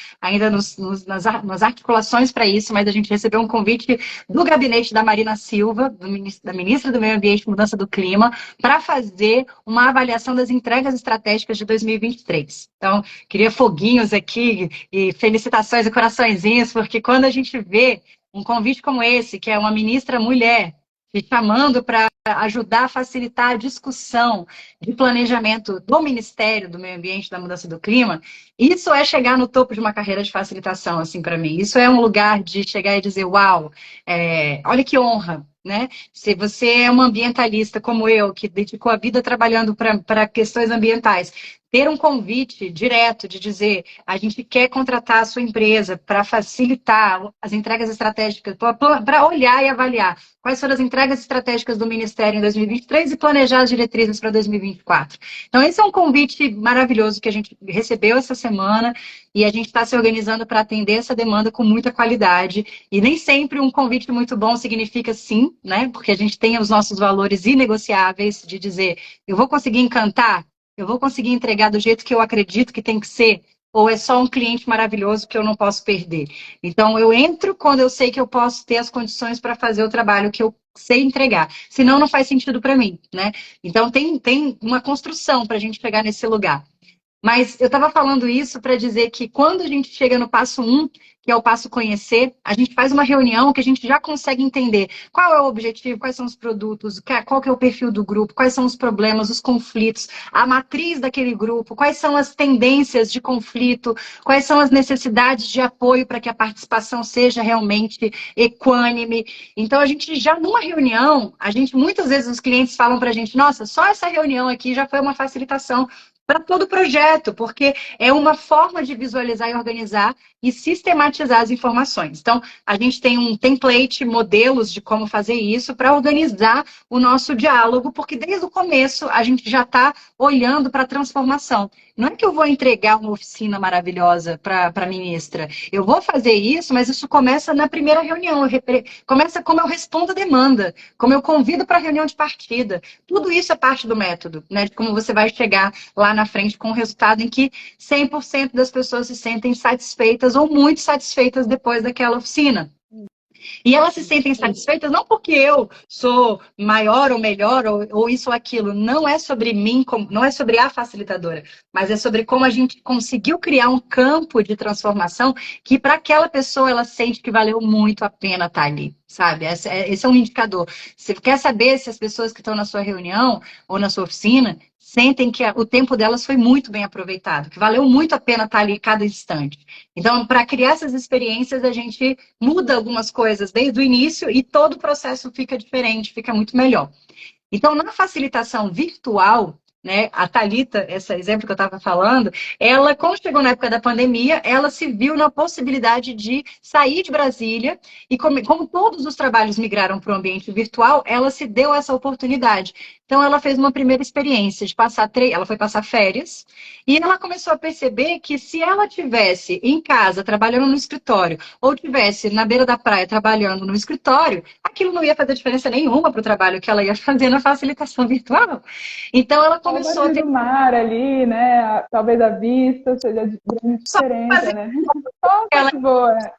nas articulações para isso, mas a gente recebeu um convite do gabinete da Marina Silva, da ministra do Meio Ambiente e Mudança do Clima, para fazer uma avaliação das entregas estratégicas de 2023. Então, queria foguinhos aqui e felicitações e coraçõezinhos, porque quando a gente vê um convite como esse, que é uma ministra mulher, te chamando para ajudar a facilitar a discussão de planejamento do Ministério do Meio Ambiente e da Mudança do Clima, isso é chegar no topo de uma carreira de facilitação, assim, para mim. Isso é um lugar de chegar e dizer, uau, olha que honra, né? Se você é uma ambientalista como eu, que dedicou a vida trabalhando para questões ambientais, ter um convite direto de dizer a gente quer contratar a sua empresa para facilitar as entregas estratégicas, para olhar e avaliar quais foram as entregas estratégicas do Ministério em 2023 e planejar as diretrizes para 2024. Então, esse é um convite maravilhoso que a gente recebeu essa semana e a gente está se organizando para atender essa demanda com muita qualidade. E nem sempre um convite muito bom significa sim, né? Porque a gente tem os nossos valores inegociáveis de dizer, eu vou conseguir encantar? Eu vou conseguir entregar do jeito que eu acredito que tem que ser? Ou é só um cliente maravilhoso que eu não posso perder? Então, eu entro quando eu sei que eu posso ter as condições para fazer o trabalho que eu sei entregar. Senão, não faz sentido para mim, né? Então, tem uma construção para a gente chegar nesse lugar. Mas eu estava falando isso para dizer que quando a gente chega no passo 1, que é o passo conhecer, a gente faz uma reunião que a gente já consegue entender qual é o objetivo, quais são os produtos, qual que é o perfil do grupo, quais são os problemas, os conflitos, a matriz daquele grupo, quais são as tendências de conflito, quais são as necessidades de apoio para que a participação seja realmente equânime. Então, a gente já numa reunião, muitas vezes os clientes falam para a gente, nossa, só essa reunião aqui já foi uma facilitação para todo o projeto, porque é uma forma de visualizar e organizar e sistematizar as informações. Então, a gente tem um template, modelos de como fazer isso para organizar o nosso diálogo, porque desde o começo a gente já está olhando para a transformação. Não é que eu vou entregar uma oficina maravilhosa para a ministra. Eu vou fazer isso, mas isso começa na primeira reunião. Começa como eu respondo a demanda, como eu convido para a reunião de partida. Tudo isso é parte do método, né? De como você vai chegar lá na frente com o resultado em que 100% das pessoas se sentem satisfeitas ou muito satisfeitas depois daquela oficina. E elas se sentem satisfeitas não porque eu sou maior ou melhor ou isso ou aquilo. Não é sobre mim, não é sobre a facilitadora, mas é sobre como a gente conseguiu criar um campo de transformação que para aquela pessoa ela sente que valeu muito a pena estar ali, sabe? Esse é um indicador. Você quer saber se as pessoas que estão na sua reunião ou na sua oficina sentem que o tempo delas foi muito bem aproveitado, que valeu muito a pena estar ali cada instante. Então, para criar essas experiências, a gente muda algumas coisas desde o início e todo o processo fica diferente, fica muito melhor. Então, na facilitação virtual, né, a Thalita, esse exemplo que eu estava falando, ela, quando chegou na época da pandemia, ela se viu na possibilidade de sair de Brasília e como todos os trabalhos migraram para o ambiente virtual, ela se deu essa oportunidade. Então, ela fez uma primeira experiência de ela foi passar férias e ela começou a perceber que se ela tivesse em casa trabalhando no escritório ou tivesse na beira da praia trabalhando no escritório, aquilo não ia fazer diferença nenhuma para o trabalho que ela ia fazer na facilitação virtual. Então, ela começou a ter... do mar ali, né? Talvez a vista seja de grande diferença, né? Só ela... boa, né?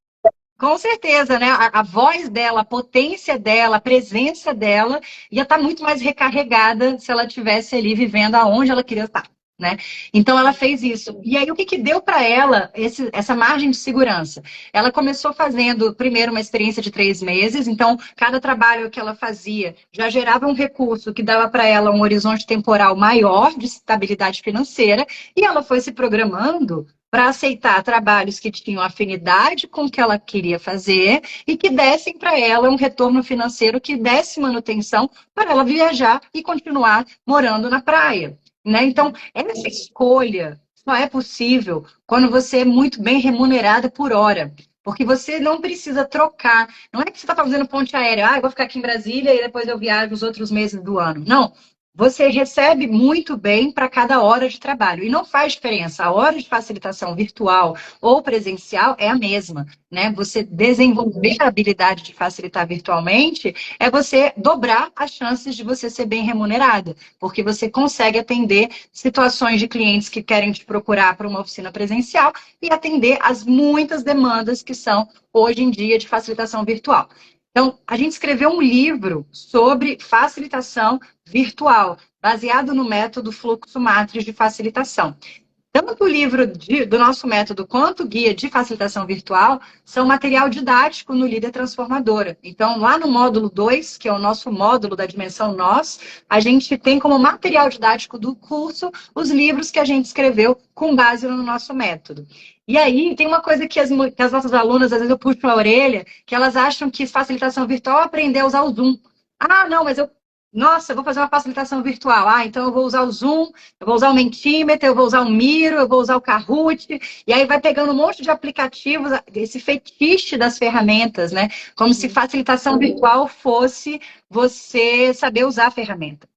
Com certeza, né? A voz dela, a potência dela, a presença dela ia estar muito mais recarregada se ela estivesse ali vivendo aonde ela queria estar, né? Então ela fez isso. E aí o que deu para ela essa margem de segurança? Ela começou fazendo primeiro uma experiência de 3 meses, então cada trabalho que ela fazia já gerava um recurso que dava para ela um horizonte temporal maior de estabilidade financeira, e ela foi se programando para aceitar trabalhos que tinham afinidade com o que ela queria fazer e que dessem para ela um retorno financeiro que desse manutenção para ela viajar e continuar morando na praia, né? Então, essa escolha só é possível quando você é muito bem remunerada por hora. Porque você não precisa trocar. Não é que você está fazendo ponte aérea. Eu vou ficar aqui em Brasília e depois eu viajo os outros meses do ano. Não. Você recebe muito bem para cada hora de trabalho. E não faz diferença. A hora de facilitação virtual ou presencial é a mesma, né? Você desenvolver a habilidade de facilitar virtualmente é você dobrar as chances de você ser bem remunerada, porque você consegue atender situações de clientes que querem te procurar para uma oficina presencial e atender as muitas demandas que são hoje em dia de facilitação virtual. Então, a gente escreveu um livro sobre facilitação virtual, baseado no método Fluxo Matrix de facilitação. Tanto o livro do nosso método quanto o guia de facilitação virtual são material didático no Líder Transformadora. Então, lá no módulo 2, que é o nosso módulo da dimensão nós, a gente tem como material didático do curso os livros que a gente escreveu com base no nosso método. E aí, tem uma coisa que as nossas alunas, às vezes eu puxo a orelha, que elas acham que facilitação virtual é aprender a usar o Zoom. Ah, não, mas nossa, eu vou fazer uma facilitação virtual. Ah, então eu vou usar o Zoom, eu vou usar o Mentimeter, eu vou usar o Miro, eu vou usar o Kahoot. E aí vai pegando um monte de aplicativos, esse fetiche das ferramentas, né? Como se facilitação virtual fosse você saber usar a ferramenta.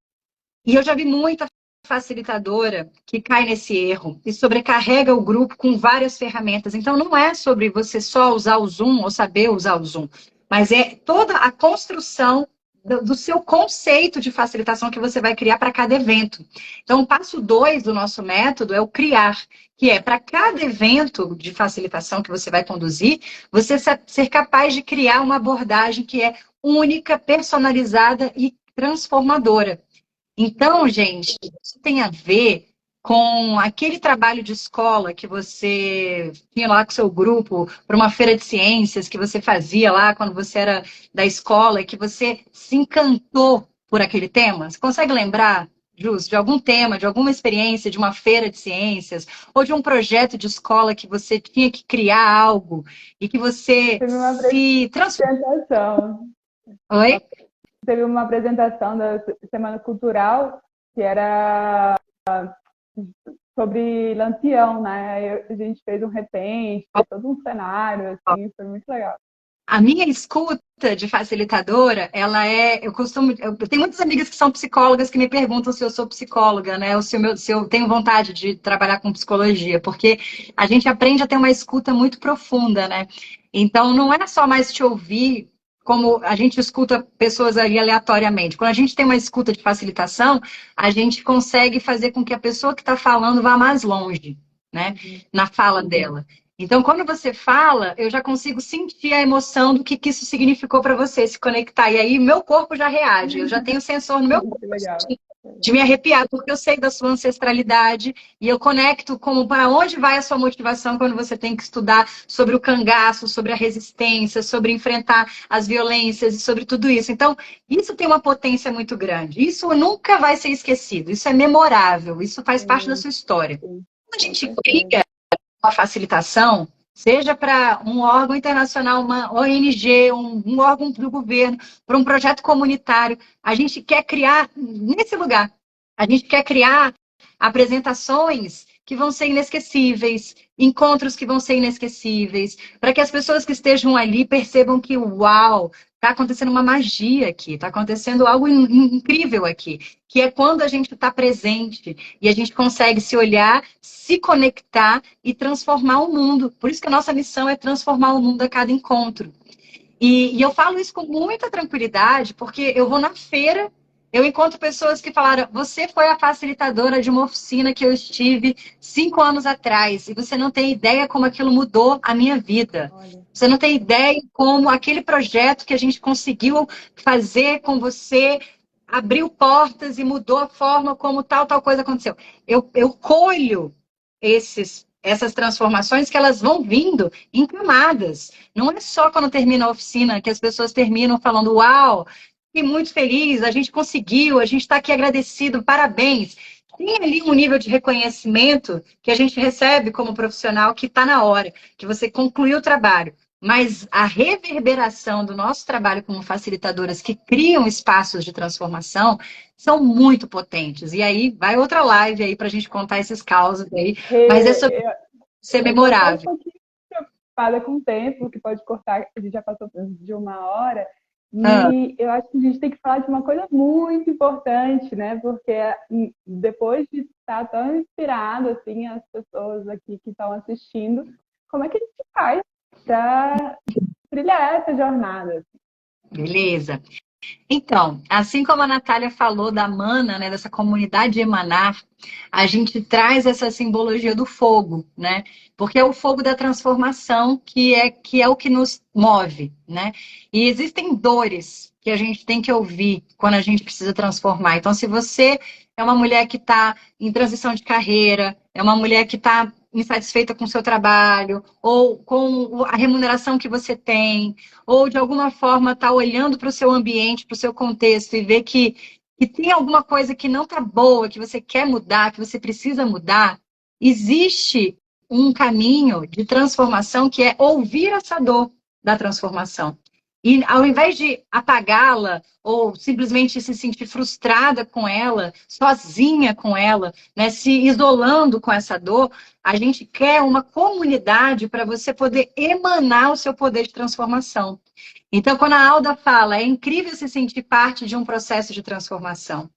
E eu já vi muita facilitadora que cai nesse erro e sobrecarrega o grupo com várias ferramentas. Então, não é sobre você só usar o Zoom ou saber usar o Zoom, mas é toda a construção do seu conceito de facilitação que você vai criar para cada evento. Então, o passo 2 do nosso método é o criar, que é para cada evento de facilitação que você vai conduzir, você ser capaz de criar uma abordagem que é única, personalizada e transformadora. Então, gente, isso tem a ver com aquele trabalho de escola que você tinha lá com o seu grupo para uma feira de ciências que você fazia lá quando você era da escola e que você se encantou por aquele tema? Você consegue lembrar, Jus, de algum tema, de alguma experiência de uma feira de ciências ou de um projeto de escola que você tinha que criar algo e que você Teve uma se transformou? apresentação. Oi? Teve uma apresentação da Semana Cultural que era sobre Lampião, né? Aí a gente fez um repente, todo um cenário, assim, foi muito legal. A minha escuta de facilitadora, ela é. Eu tenho muitas amigas que são psicólogas que me perguntam se eu sou psicóloga, né? Ou se eu tenho vontade de trabalhar com psicologia, porque a gente aprende a ter uma escuta muito profunda, né? Então, não é só mais te ouvir como a gente escuta pessoas ali aleatoriamente. Quando a gente tem uma escuta de facilitação, a gente consegue fazer com que a pessoa que está falando vá mais longe, né? Na fala dela. Então, quando você fala, eu já consigo sentir a emoção do que isso significou para você se conectar. E aí, meu corpo já reage. Eu já tenho sensor no meu corpo de me arrepiar, porque eu sei da sua ancestralidade e eu conecto como para onde vai a sua motivação quando você tem que estudar sobre o cangaço, sobre a resistência, sobre enfrentar as violências e sobre tudo isso. Então, isso tem uma potência muito grande. Isso nunca vai ser esquecido. Isso é memorável. Isso faz parte da sua história. Quando a gente cria uma facilitação, seja para um órgão internacional, uma ONG, um órgão do governo, para um projeto comunitário, a gente quer criar nesse lugar. A gente quer criar apresentações que vão ser inesquecíveis, encontros que vão ser inesquecíveis, para que as pessoas que estejam ali percebam que, uau, está acontecendo uma magia aqui, está acontecendo algo incrível aqui, que é quando a gente está presente e a gente consegue se olhar, se conectar e transformar o mundo. Por isso que a nossa missão é transformar o mundo a cada encontro. E eu falo isso com muita tranquilidade, porque eu vou na feira, eu encontro pessoas que falaram: você foi a facilitadora de uma oficina que eu estive 5 anos atrás, e você não tem ideia como aquilo mudou a minha vida. Você não tem ideia como aquele projeto que a gente conseguiu fazer com você abriu portas e mudou a forma como tal coisa aconteceu. Eu colho essas transformações que elas vão vindo em camadas. Não é só quando termina a oficina que as pessoas terminam falando: uau, fiquei muito feliz, a gente conseguiu, a gente está aqui agradecido, parabéns. Tem ali um nível de reconhecimento que a gente recebe como profissional que está na hora, que você concluiu o trabalho. Mas a reverberação do nosso trabalho como facilitadoras que criam espaços de transformação são muito potentes. E aí vai outra live aí para a gente contar esses causos aí. Mas é sobre ser memorável. preocupada com o tempo, que pode cortar, a gente já passou de 1 hora. Ah, E eu acho que a gente tem que falar de uma coisa muito importante, né? Porque depois de estar tão inspirado, assim, as pessoas aqui que estão assistindo, como é que a gente faz para trilhar essa jornada? beleza. Então, assim como a Natália falou da mana, né, dessa comunidade emanar, a gente traz essa simbologia do fogo, né? Porque é o fogo da transformação que é o que nos move, né? E existem dores que a gente tem que ouvir quando a gente precisa transformar. Então, se você é uma mulher que está em transição de carreira, é uma mulher que está insatisfeita com o seu trabalho, ou com a remuneração que você tem, ou de alguma forma está olhando para o seu ambiente, para o seu contexto e vê que tem alguma coisa que não está boa, que você quer mudar, que você precisa mudar, existe um caminho de transformação que é ouvir essa dor da transformação. E ao invés de apagá-la ou simplesmente se sentir frustrada com ela, sozinha com ela, né, se isolando com essa dor, a gente quer uma comunidade para você poder emanar o seu poder de transformação. Então, quando a Alda fala, é incrível se sentir parte de um processo de transformação.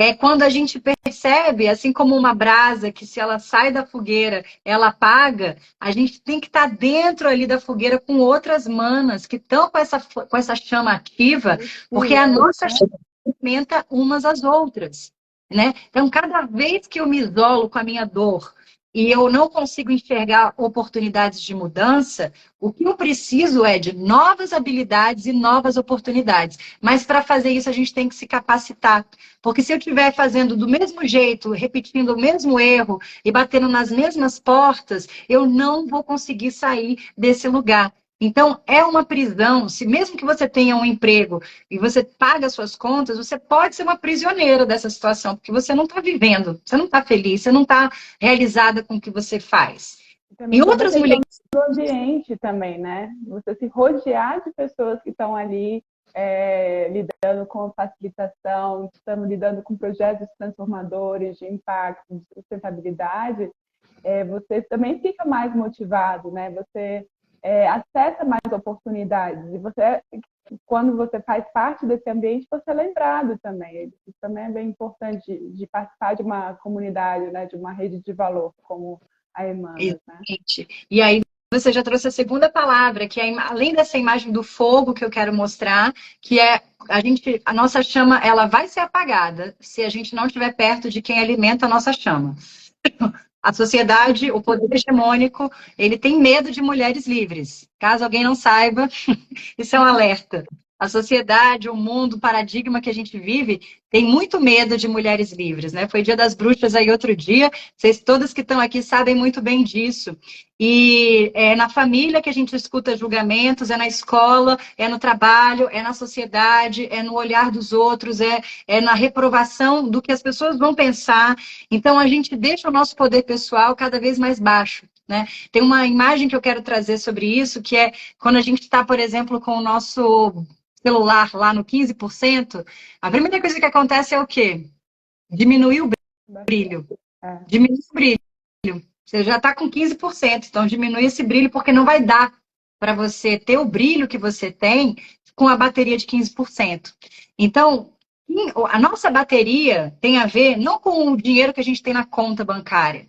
É quando a gente percebe, assim como uma brasa, que se ela sai da fogueira, ela apaga, a gente tem que estar dentro ali da fogueira com outras manas que estão com essa chama ativa, porque a nossa chama alimenta umas às outras, né? Então, cada vez que eu me isolo com a minha dor e eu não consigo enxergar oportunidades de mudança, o que eu preciso é de novas habilidades e novas oportunidades. Mas para fazer isso, a gente tem que se capacitar. Porque se eu estiver fazendo do mesmo jeito, repetindo o mesmo erro e batendo nas mesmas portas, eu não vou conseguir sair desse lugar. Então, é uma prisão. Se mesmo que você tenha um emprego e você paga suas contas, você pode ser uma prisioneira dessa situação, porque você não está vivendo, você não está feliz, você não está realizada com o que você faz. E Também tem uma outras questão mulheres. do ambiente também, né? Você se rodear de pessoas que estão ali lidando com facilitação, estamos lidando com projetos transformadores, de impacto, de sustentabilidade, você também fica mais motivado, né? Você acessa mais oportunidades. E você, quando você faz parte desse ambiente, você é lembrado também. Isso também é bem importante de participar de uma comunidade, né? De uma rede de valor, como a Emmanuel, né? Exatamente. E aí você já trouxe a segunda palavra, que é além dessa imagem do fogo que eu quero mostrar, que é a nossa chama, ela vai ser apagada se a gente não estiver perto de quem alimenta a nossa chama. A sociedade, o poder hegemônico, ele tem medo de mulheres livres. Caso alguém não saiba, isso é um alerta. A sociedade, o mundo, o paradigma que a gente vive tem muito medo de mulheres livres, né? Foi Dia das Bruxas aí outro dia, vocês todas que estão aqui sabem muito bem disso. E é na família que a gente escuta julgamentos, é na escola, é no trabalho, é na sociedade, é no olhar dos outros, é na reprovação do que as pessoas vão pensar. Então a gente deixa o nosso poder pessoal cada vez mais baixo, né? Tem uma imagem que eu quero trazer sobre isso, que é quando a gente está, por exemplo, com o nosso celular lá no 15%, a primeira coisa que acontece é o quê? Diminuir o brilho. É. Diminui o brilho. Você já está com 15%, então diminui esse brilho, porque não vai dar para você ter o brilho que você tem com a bateria de 15%. Então, a nossa bateria tem a ver não com o dinheiro que a gente tem na conta bancária.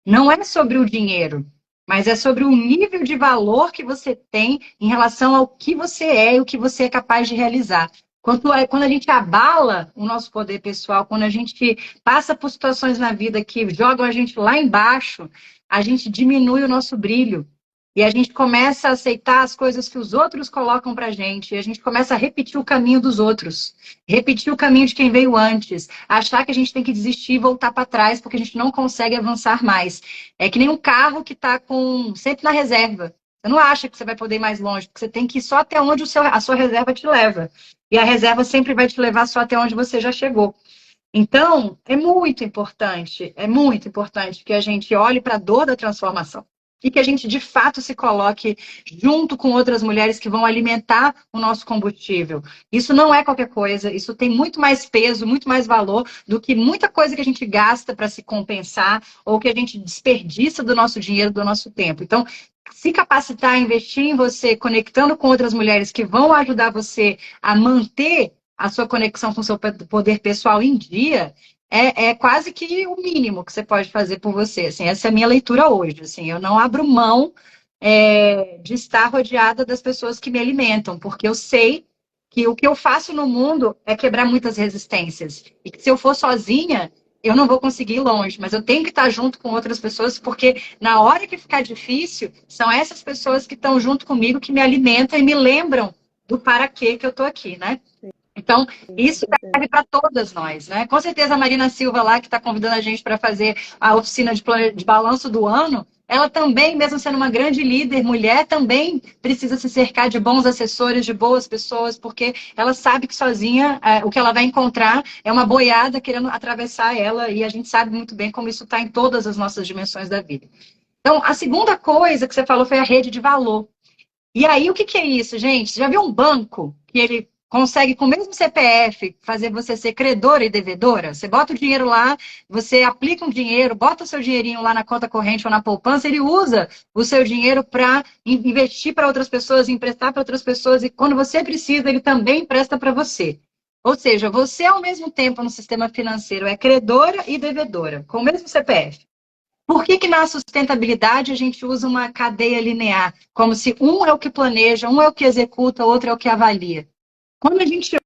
Não é sobre o dinheiro, mas é sobre o nível de valor que você tem em relação ao que você é e o que você é capaz de realizar. Quando a gente abala o nosso poder pessoal, quando a gente passa por situações na vida que jogam a gente lá embaixo, a gente diminui o nosso brilho. E a gente começa a aceitar as coisas que os outros colocam pra gente. E a gente começa a repetir o caminho dos outros. Repetir o caminho de quem veio antes. Achar que a gente tem que desistir e voltar para trás, porque a gente não consegue avançar mais. É que nem um carro que está sempre na reserva. Você não acha que você vai poder ir mais longe, porque você tem que ir só até onde a sua reserva te leva. E a reserva sempre vai te levar só até onde você já chegou. Então, é muito importante que a gente olhe para a dor da transformação e que a gente, de fato, se coloque junto com outras mulheres que vão alimentar o nosso combustível. Isso não é qualquer coisa, isso tem muito mais peso, muito mais valor do que muita coisa que a gente gasta para se compensar ou que a gente desperdiça do nosso dinheiro, do nosso tempo. Então, se capacitar, investir em você, conectando com outras mulheres que vão ajudar você a manter a sua conexão com o seu poder pessoal em dia, é quase que o mínimo que você pode fazer por você. Assim, essa é a minha leitura hoje. Assim, eu não abro mão de estar rodeada das pessoas que me alimentam, porque eu sei que o que eu faço no mundo é quebrar muitas resistências. E que se eu for sozinha, eu não vou conseguir ir longe, mas eu tenho que estar junto com outras pessoas, porque na hora que ficar difícil, são essas pessoas que estão junto comigo, que me alimentam e me lembram do para quê que eu estou aqui, né? Então, isso serve para todas nós, né? Com certeza a Marina Silva lá, que está convidando a gente para fazer a oficina de balanço do ano, ela também, mesmo sendo uma grande líder, mulher, também precisa se cercar de bons assessores, de boas pessoas, porque ela sabe que sozinha o que ela vai encontrar é uma boiada querendo atravessar ela, e a gente sabe muito bem como isso está em todas as nossas dimensões da vida. Então, a segunda coisa que você falou foi a rede de valor. E aí, o que que é isso, gente? Você já viu um banco que ele consegue, com o mesmo CPF, fazer você ser credora e devedora? Você bota o dinheiro lá, você aplica um dinheiro, bota o seu dinheirinho lá na conta corrente ou na poupança, ele usa o seu dinheiro para investir para outras pessoas, emprestar para outras pessoas, e quando você precisa, ele também empresta para você. Ou seja, você, ao mesmo tempo, no sistema financeiro, é credora e devedora, com o mesmo CPF. Por que que na sustentabilidade a gente usa uma cadeia linear? Como se um é o que planeja, um é o que executa, o outro é o que avalia. Quando a gente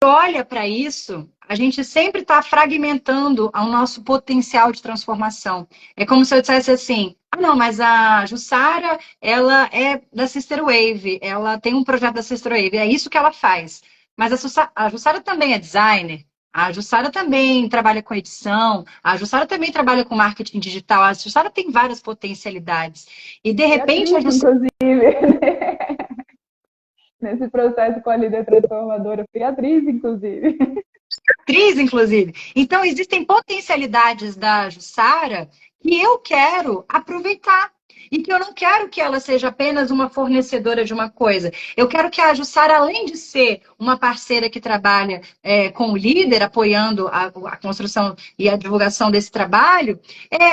olha para isso, a gente sempre está fragmentando o nosso potencial de transformação. É como se eu dissesse assim, ah, não, mas a Jussara, ela é da Sister Wave, ela tem um projeto da Sister Wave, é isso que ela faz. Mas a Jussara também é designer, a Jussara também trabalha com edição, a Jussara também trabalha com marketing digital, a Jussara tem várias potencialidades. E, de repente, atriz, a Jussara... inclusive, nesse processo com a líder transformadora, fui atriz, inclusive. Atriz, inclusive. Então, existem potencialidades da Jussara que eu quero aproveitar. E que eu não quero que ela seja apenas uma fornecedora de uma coisa. Eu quero que a Jussara, além de ser uma parceira que trabalha com o líder, apoiando a construção e a divulgação desse trabalho,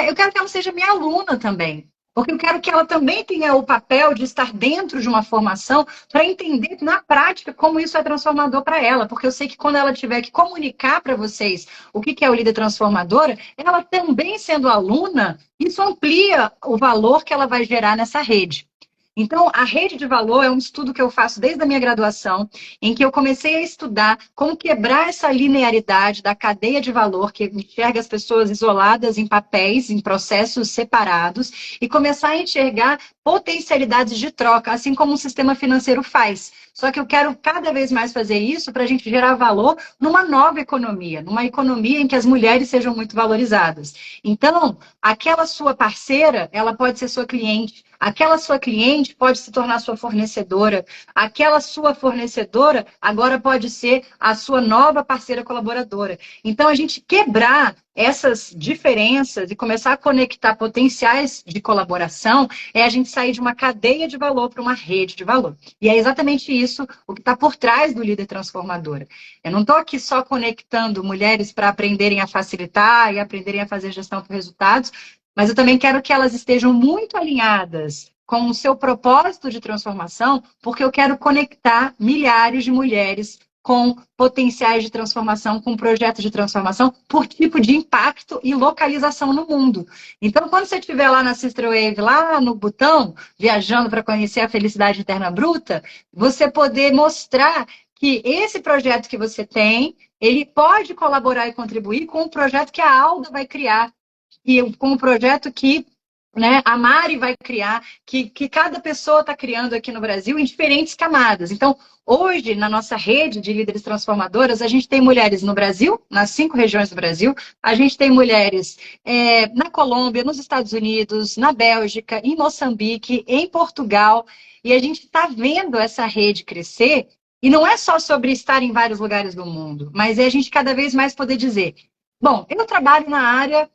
eu quero que ela seja minha aluna também. Porque eu quero que ela também tenha o papel de estar dentro de uma formação para entender na prática como isso é transformador para ela. Porque eu sei que quando ela tiver que comunicar para vocês o que é o líder transformadora, ela também sendo aluna, isso amplia o valor que ela vai gerar nessa rede. Então, a rede de valor é um estudo que eu faço desde a minha graduação, em que eu comecei a estudar como quebrar essa linearidade da cadeia de valor, que enxerga as pessoas isoladas em papéis, em processos separados, e começar a enxergar potencialidades de troca, assim como o sistema financeiro faz. Só que eu quero cada vez mais fazer isso para a gente gerar valor numa nova economia, numa economia em que as mulheres sejam muito valorizadas. Então, aquela sua parceira, ela pode ser sua cliente. Aquela sua cliente pode se tornar sua fornecedora. Aquela sua fornecedora agora pode ser a sua nova parceira colaboradora. Então, a gente quebrar essas diferenças e começar a conectar potenciais de colaboração é a gente sair de uma cadeia de valor para uma rede de valor. E é exatamente isso o que está por trás do líder transformadora. Eu não estou aqui só conectando mulheres para aprenderem a facilitar e aprenderem a fazer gestão por resultados, mas eu também quero que elas estejam muito alinhadas com o seu propósito de transformação, porque eu quero conectar milhares de mulheres com potenciais de transformação, com projetos de transformação, por tipo de impacto e localização no mundo. Então, quando você estiver lá na Sister Wave, lá no Butão, viajando para conhecer a felicidade interna bruta, você poder mostrar que esse projeto que você tem, ele pode colaborar e contribuir com o projeto que a Alda vai criar, e com o projeto que a Mari vai criar, que cada pessoa está criando aqui no Brasil em diferentes camadas. Então, hoje, na nossa rede de líderes transformadoras, a gente tem mulheres no Brasil, nas 5 regiões do Brasil, a gente tem mulheres na Colômbia, nos Estados Unidos, na Bélgica, em Moçambique, em Portugal, e a gente está vendo essa rede crescer, e não é só sobre estar em vários lugares do mundo, mas é a gente cada vez mais poder dizer, bom, eu trabalho na área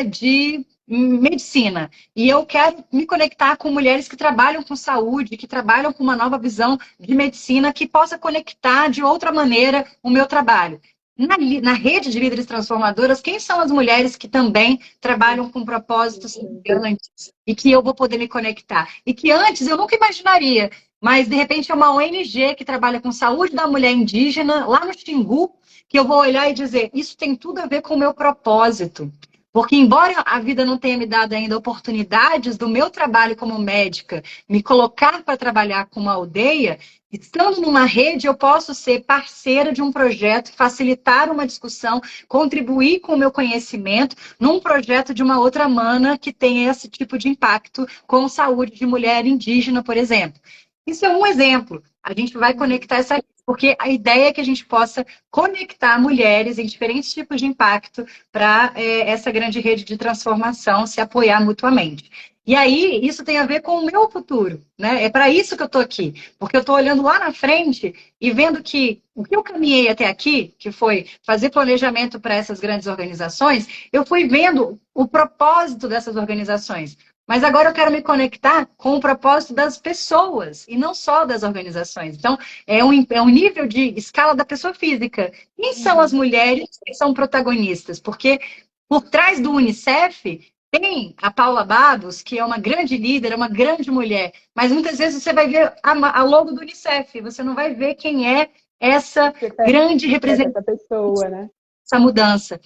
de medicina. E eu quero me conectar com mulheres que trabalham com saúde, que trabalham com uma nova visão de medicina, que possa conectar de outra maneira o meu trabalho. na rede de líderes transformadoras, quem são as mulheres que também trabalham com propósitos semelhantes e que eu vou poder me conectar? E que antes eu nunca imaginaria, mas de repente é uma ONG que trabalha com saúde da mulher indígena, lá no Xingu, que eu vou olhar e dizer, isso tem tudo a ver com o meu propósito. Porque, embora a vida não tenha me dado ainda oportunidades do meu trabalho como médica, me colocar para trabalhar com uma aldeia, estando numa rede, eu posso ser parceira de um projeto, facilitar uma discussão, contribuir com o meu conhecimento num projeto de uma outra mana que tenha esse tipo de impacto com saúde de mulher indígena, por exemplo. Isso é um exemplo. A gente vai conectar essa, porque a ideia é que a gente possa conectar mulheres em diferentes tipos de impacto para essa grande rede de transformação se apoiar mutuamente. E aí, isso tem a ver com o meu futuro, né? É para isso que eu estou aqui, porque eu estou olhando lá na frente e vendo que o que eu caminhei até aqui, que foi fazer planejamento para essas grandes organizações, eu fui vendo o propósito dessas organizações. Mas agora eu quero me conectar com o propósito das pessoas e não só das organizações. Então, é um nível de escala da pessoa física. Quem são as mulheres que são protagonistas? Porque por trás do Unicef tem a Paula Babos, que é uma grande líder, é uma grande mulher. Mas muitas vezes você vai ver a logo do Unicef, você não vai ver quem é essa grande representante dessa pessoa, né? Essa mudança.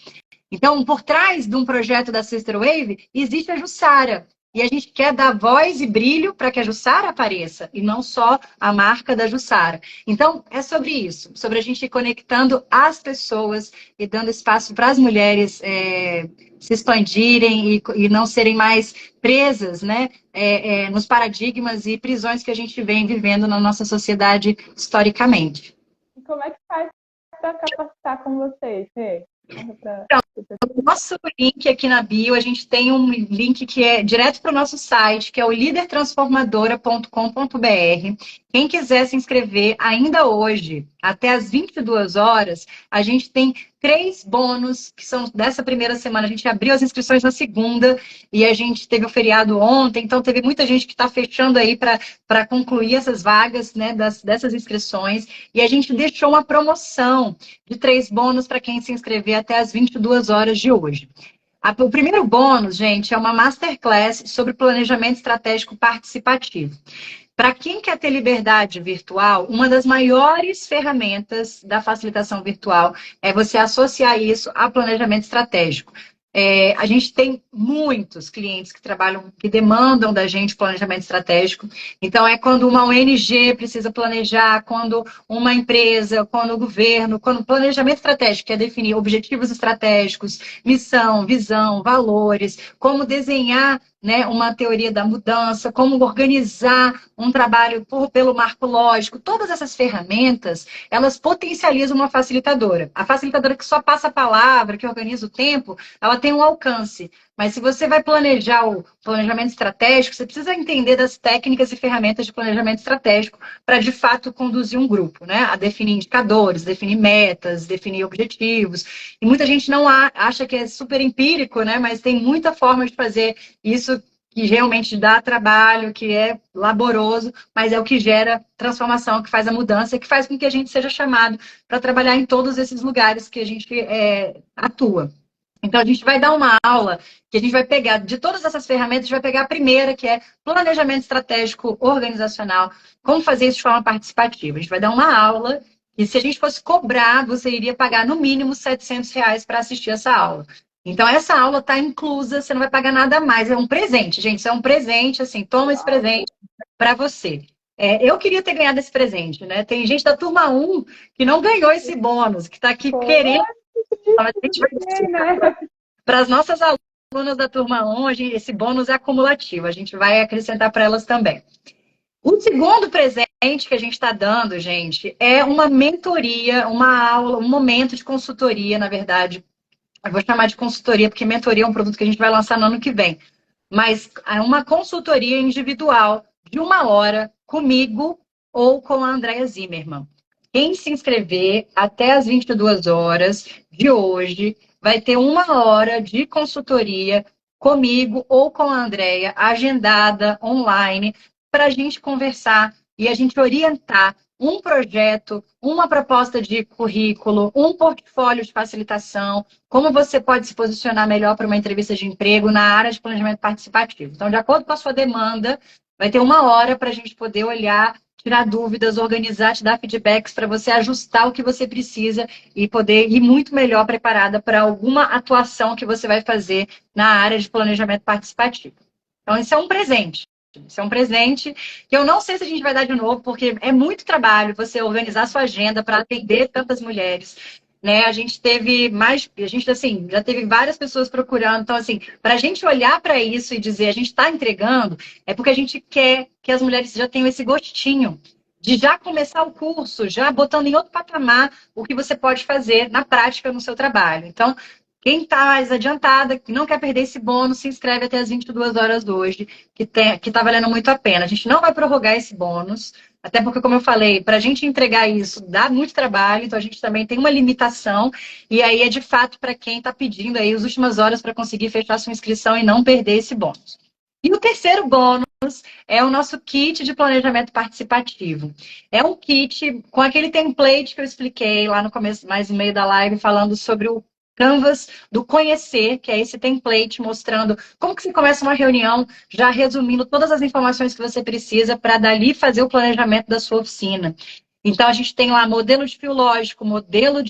Então, por trás de um projeto da Sister Wave, existe a Jussara. E a gente quer dar voz e brilho para que a Jussara apareça, e não só a marca da Jussara. Então, é sobre isso, sobre a gente ir conectando as pessoas e dando espaço para as mulheres se expandirem e não serem mais presas, né, nos paradigmas e prisões que a gente vem vivendo na nossa sociedade historicamente. E como é que faz para capacitar com vocês, Rê? No nosso link aqui na bio, a gente tem um link que é direto para o nosso site, que é o lidertransformadora.com.br. Quem quiser se inscrever ainda hoje, até às 22 horas, a gente tem 3 bônus, que são dessa primeira semana. A gente abriu as inscrições na segunda e a gente teve o feriado ontem, então teve muita gente que está fechando aí para concluir essas vagas, né, dessas inscrições. E a gente deixou uma promoção de 3 bônus para quem se inscrever até às 22 horas de hoje. O primeiro bônus, gente, é uma masterclass sobre planejamento estratégico participativo. Para quem quer ter liberdade virtual, uma das maiores ferramentas da facilitação virtual é você associar isso a planejamento estratégico. A gente tem muitos clientes que trabalham, que demandam da gente planejamento estratégico. Então, é quando uma ONG precisa planejar, quando uma empresa, quando o governo, quando o planejamento estratégico quer definir objetivos estratégicos, missão, visão, valores, como desenhar, né, uma teoria da mudança, como organizar um trabalho pelo marco lógico. Todas essas ferramentas, elas potencializam uma facilitadora. A facilitadora que só passa a palavra, que organiza o tempo, ela tem um alcance. Mas se você vai planejar o planejamento estratégico, você precisa entender das técnicas e ferramentas de planejamento estratégico para, de fato, conduzir um grupo, né? A definir indicadores, definir metas, definir objetivos. E muita gente não acha que é super empírico, né? Mas tem muita forma de fazer isso que realmente dá trabalho, que é laboroso, mas é o que gera transformação, que faz a mudança, que faz com que a gente seja chamado para trabalhar em todos esses lugares que a gente atua. Então, a gente vai dar uma aula que a gente vai pegar, de todas essas ferramentas, a gente vai pegar a primeira, que é planejamento estratégico organizacional, como fazer isso de forma participativa. A gente vai dar uma aula e se a gente fosse cobrar, você iria pagar no mínimo R$ 700 para assistir essa aula. Então, essa aula está inclusa, você não vai pagar nada mais. É um presente, gente. Isso é um presente, assim, toma esse presente para você. Eu queria ter ganhado esse presente, né? Tem gente da turma 1 que não ganhou esse bônus, que está aqui querendo. Para as nossas alunas da turma 1, esse bônus é acumulativo. A gente vai acrescentar para elas também. O segundo presente que a gente está dando, gente, é uma mentoria, uma aula, um momento de consultoria, na verdade. Eu vou chamar de consultoria, porque mentoria é um produto que a gente vai lançar no ano que vem. Mas é uma consultoria individual de 1 hora comigo ou com a Andrea Zimmermann. Quem se inscrever até as 22 horas de hoje vai ter 1 hora de consultoria comigo ou com a Andrea, agendada online, para a gente conversar e a gente orientar um projeto, uma proposta de currículo, um portfólio de facilitação, como você pode se posicionar melhor para uma entrevista de emprego na área de planejamento participativo. Então, de acordo com a sua demanda, vai ter 1 hora para a gente poder olhar, tirar dúvidas, organizar, te dar feedbacks para você ajustar o que você precisa e poder ir muito melhor preparada para alguma atuação que você vai fazer na área de planejamento participativo. Então, isso é um presente. Isso é um presente que eu não sei se a gente vai dar de novo, porque é muito trabalho você organizar sua agenda para atender tantas mulheres. Né? A gente teve mais, a gente assim, já teve várias pessoas procurando. Então, assim, para a gente olhar para isso e dizer a gente está entregando, é porque a gente quer que as mulheres já tenham esse gostinho de já começar o curso, já botando em outro patamar o que você pode fazer na prática no seu trabalho. Então, quem está mais adiantada, que não quer perder esse bônus, se inscreve até as 22 horas hoje, que está valendo muito a pena. A gente não vai prorrogar esse bônus, até porque, como eu falei, para a gente entregar isso dá muito trabalho, então a gente também tem uma limitação, e aí é de fato para quem está pedindo aí as últimas horas para conseguir fechar sua inscrição e não perder esse bônus. E o terceiro bônus é o nosso kit de planejamento participativo. É um kit com aquele template que eu expliquei lá no começo, mais no meio da live, falando sobre o Canvas do conhecer, que é esse template mostrando como que você começa uma reunião, já resumindo todas as informações que você precisa para dali fazer o planejamento da sua oficina. Então, a gente tem lá modelo de fio lógico, modelo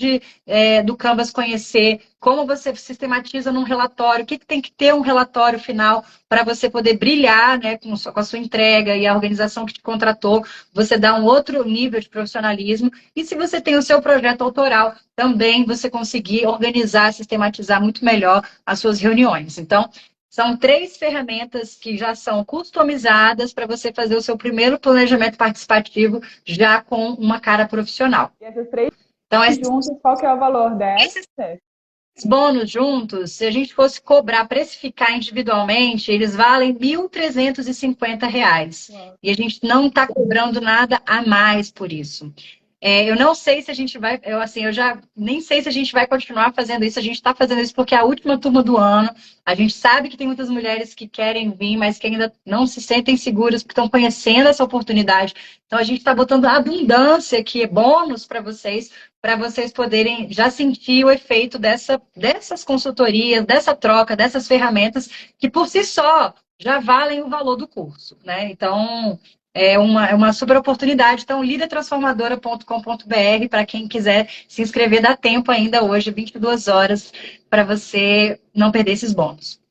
do Canvas conhecer, como você sistematiza num relatório, o que tem que ter um relatório final para você poder brilhar, né, com a sua entrega e a organização que te contratou, você dá um outro nível de profissionalismo. E se você tem o seu projeto autoral, também você conseguir organizar, sistematizar muito melhor as suas reuniões. Então, são 3 ferramentas que já são customizadas para você fazer o seu primeiro planejamento participativo já com uma cara profissional. E essas 3 Então, juntas, qual que é o valor dessas? esses bônus juntos, se a gente fosse cobrar, precificar individualmente, eles valem R$ 1.350. E a gente não está cobrando nada a mais por isso. Eu não sei se a gente vai, eu já nem sei se a gente vai continuar fazendo isso. A gente está fazendo isso porque é a última turma do ano. A gente sabe que tem muitas mulheres que querem vir, mas que ainda não se sentem seguras, porque estão conhecendo essa oportunidade. Então, a gente está botando abundância aqui, bônus para vocês poderem já sentir o efeito dessas consultorias, dessa troca, dessas ferramentas, que por si só já valem o valor do curso, né? Então, é uma super oportunidade. Então, lidertransformadora.com.br, para quem quiser se inscrever, dá tempo ainda hoje, 22 horas, para você não perder esses bônus.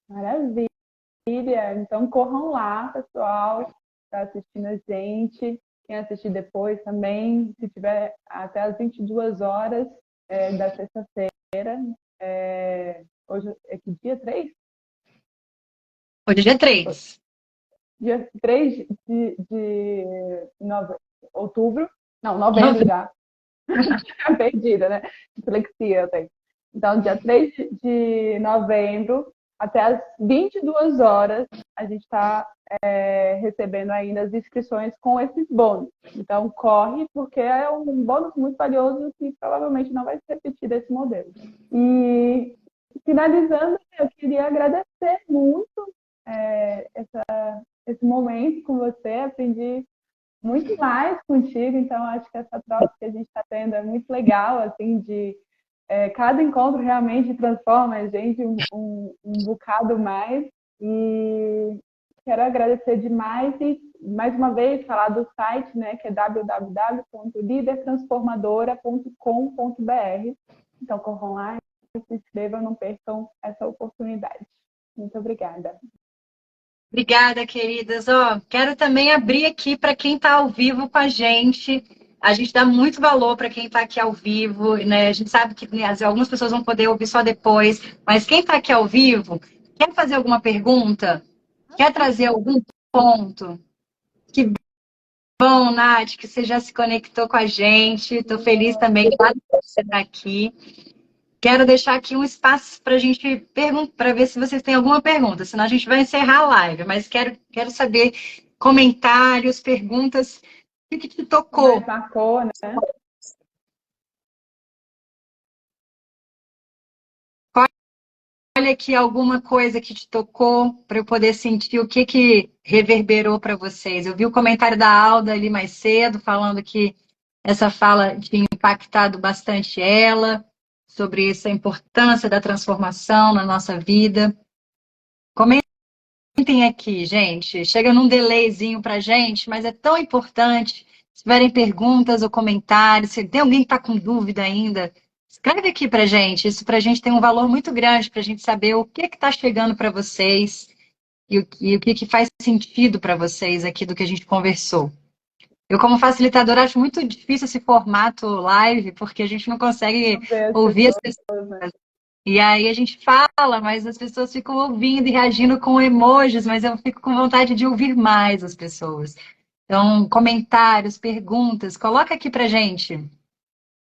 Maravilha! Então, corram lá, pessoal, está assistindo a gente. Quem assistir depois também, se tiver até as 22 horas da sexta-feira. Hoje é que dia? 3? Hoje é dia 3. Dia 3 de outubro. Não, novembro já. Perdida, né? Dislexia eu tenho. Então, dia 3 de novembro, até as 22 horas, a gente está recebendo ainda as inscrições com esses bônus. Então, corre, porque é um bônus muito valioso que provavelmente não vai se repetir desse modelo. E, finalizando, eu queria agradecer muito esse momento com você. Aprendi muito mais contigo, então acho que essa troca que a gente está tendo é muito legal, assim, cada encontro realmente transforma a gente um bocado mais. E quero agradecer demais e, mais uma vez, falar do site, né, que é www.lidertransformadora.com.br. Então, corram lá e se inscrevam, não percam essa oportunidade. Muito obrigada. Obrigada, queridas. Quero também abrir aqui para quem está ao vivo com a gente. A gente dá muito valor para quem está aqui ao vivo, né? A gente sabe que, né, algumas pessoas vão poder ouvir só depois, mas quem está aqui ao vivo, quer fazer alguma pergunta? Quer trazer algum ponto? Que bom, Nath, que você já se conectou com a gente. Estou feliz também de você estar aqui. Quero deixar aqui um espaço para a gente perguntar, para ver se vocês têm alguma pergunta, senão a gente vai encerrar a live, mas quero saber comentários, perguntas, o que te tocou? Marcou, né? aqui alguma coisa que te tocou para eu poder sentir o que que reverberou para vocês. Eu vi o comentário da Alda ali mais cedo, falando que essa fala tinha impactado bastante ela, sobre essa importância da transformação na nossa vida. Comentem aqui, gente. Chega num delayzinho para gente, mas é tão importante. Se tiverem perguntas ou comentários, se tem alguém que está com dúvida ainda, escreve aqui para gente. Isso para a gente tem um valor muito grande para a gente saber o que está chegando para vocês e o que, que faz sentido para vocês aqui do que a gente conversou. Eu, como facilitadora, acho muito difícil esse formato live, porque a gente não consegue ouvir as pessoas. E aí a gente fala, mas as pessoas ficam ouvindo e reagindo com emojis, mas eu fico com vontade de ouvir mais as pessoas. Então, comentários, perguntas, coloca aqui pra gente.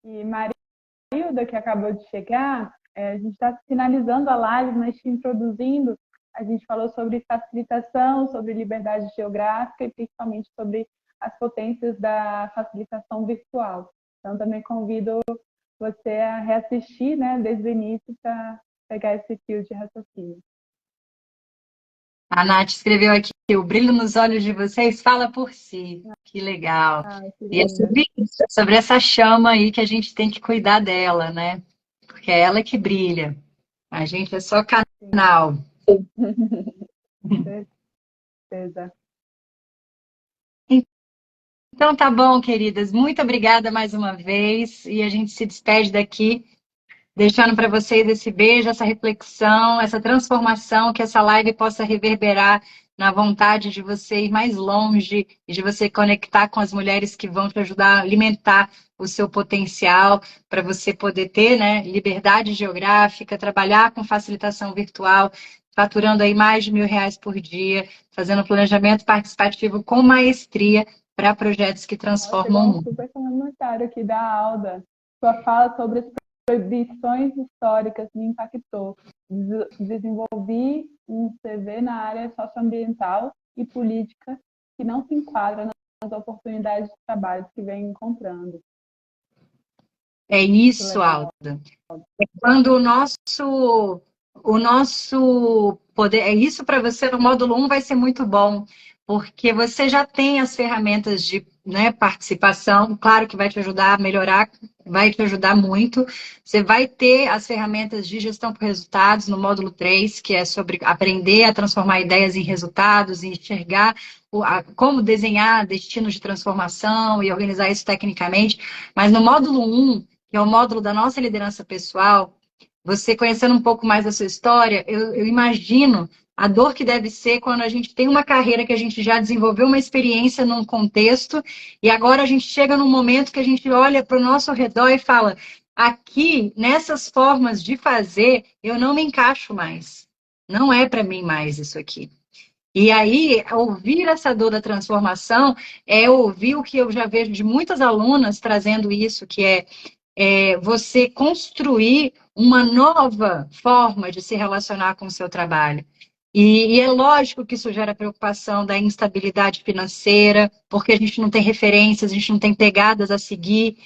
E Marilda, que acabou de chegar, a gente está finalizando a live, mas te introduzindo. A gente falou sobre facilitação, sobre liberdade geográfica e principalmente sobre as potências da facilitação virtual. Então, também convido você a reassistir, né, desde o início para pegar esse fio de raciocínio. A Nath escreveu aqui, o brilho nos olhos de vocês fala por si. Que legal. E é sobre isso, sobre essa chama aí que a gente tem que cuidar dela, né? Porque é ela que brilha. A gente é só canal. Certeza. Então tá bom, queridas. Muito obrigada mais uma vez. E a gente se despede daqui, deixando para vocês esse beijo, essa reflexão, essa transformação, que essa live possa reverberar na vontade de você ir mais longe e de você conectar com as mulheres que vão te ajudar a alimentar o seu potencial para você poder ter, né, liberdade geográfica, trabalhar com facilitação virtual, faturando aí mais de R$ 1.000 por dia, fazendo planejamento participativo com maestria para projetos que transformam o mundo. Super comentário aqui da Alda. Sua fala sobre as proibições históricas me impactou. Desenvolvi um CV na área socioambiental e política que não se enquadra nas oportunidades de trabalho que vem encontrando. É isso, Alda. É quando o nosso poder, é isso para você no módulo 1 vai ser muito bom, porque você já tem as ferramentas de, né, participação, claro que vai te ajudar a melhorar, vai te ajudar muito. Você vai ter as ferramentas de gestão por resultados no módulo 3, que é sobre aprender a transformar ideias em resultados, e enxergar como desenhar destinos de transformação e organizar isso tecnicamente. Mas no módulo 1, que é o módulo da nossa liderança pessoal, você conhecendo um pouco mais da sua história, eu imagino a dor que deve ser quando a gente tem uma carreira que a gente já desenvolveu uma experiência num contexto e agora a gente chega num momento que a gente olha para o nosso redor e fala, aqui, nessas formas de fazer, eu não me encaixo mais. Não é para mim mais isso aqui. E aí, ouvir essa dor da transformação é ouvir o que eu já vejo de muitas alunas trazendo isso, que é você construir uma nova forma de se relacionar com o seu trabalho. E é lógico que isso gera preocupação da instabilidade financeira, porque a gente não tem referências, a gente não tem pegadas a seguir,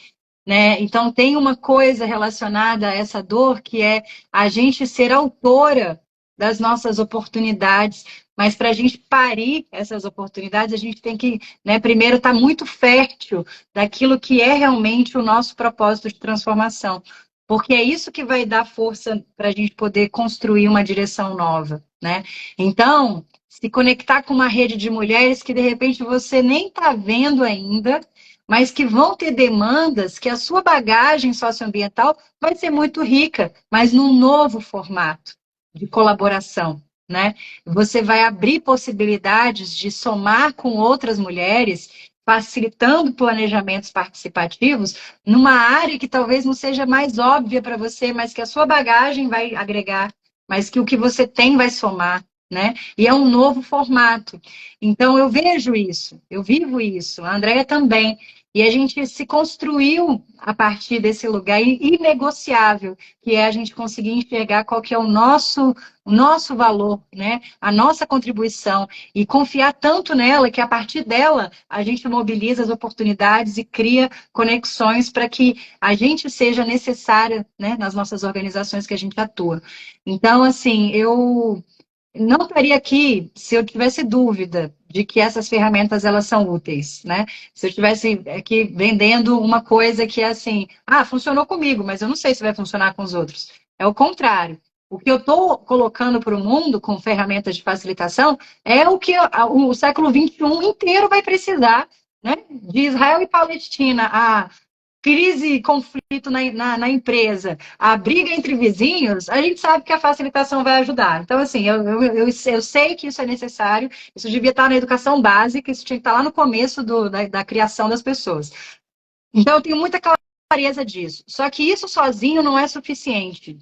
né? Então, tem uma coisa relacionada a essa dor, que é a gente ser autora das nossas oportunidades, mas para a gente parir essas oportunidades, a gente tem que, né, primeiro estar muito fértil daquilo que é realmente o nosso propósito de transformação, porque é isso que vai dar força para a gente poder construir uma direção nova, né? Então, se conectar com uma rede de mulheres que, de repente, você nem está vendo ainda, mas que vão ter demandas que a sua bagagem socioambiental vai ser muito rica, mas num novo formato de colaboração, né? Você vai abrir possibilidades de somar com outras mulheres, facilitando planejamentos participativos numa área que talvez não seja mais óbvia para você, mas que a sua bagagem vai agregar, mas que o que você tem vai somar, né? E é um novo formato. Então, eu vejo isso, eu vivo isso, a Andrea também. E a gente se construiu a partir desse lugar inegociável, que é a gente conseguir enxergar qual que é o nosso valor, né? A nossa contribuição, e confiar tanto nela que a partir dela a gente mobiliza as oportunidades e cria conexões para que a gente seja necessária, né, nas nossas organizações que a gente atua. Então, assim, eu não estaria aqui se eu tivesse dúvida de que essas ferramentas elas são úteis, né? Se eu estivesse aqui vendendo uma coisa que é assim, funcionou comigo, mas eu não sei se vai funcionar com os outros. É o contrário. O que eu estou colocando para o mundo com ferramentas de facilitação é o que o século XXI inteiro vai precisar, né? De Israel e Palestina, crise, conflito na empresa, a briga entre vizinhos, a gente sabe que a facilitação vai ajudar. Então, assim, eu sei que isso é necessário, isso devia estar na educação básica, isso tinha que estar lá no começo da criação das pessoas. Então, eu tenho muita clareza disso. Só que isso sozinho não é suficiente.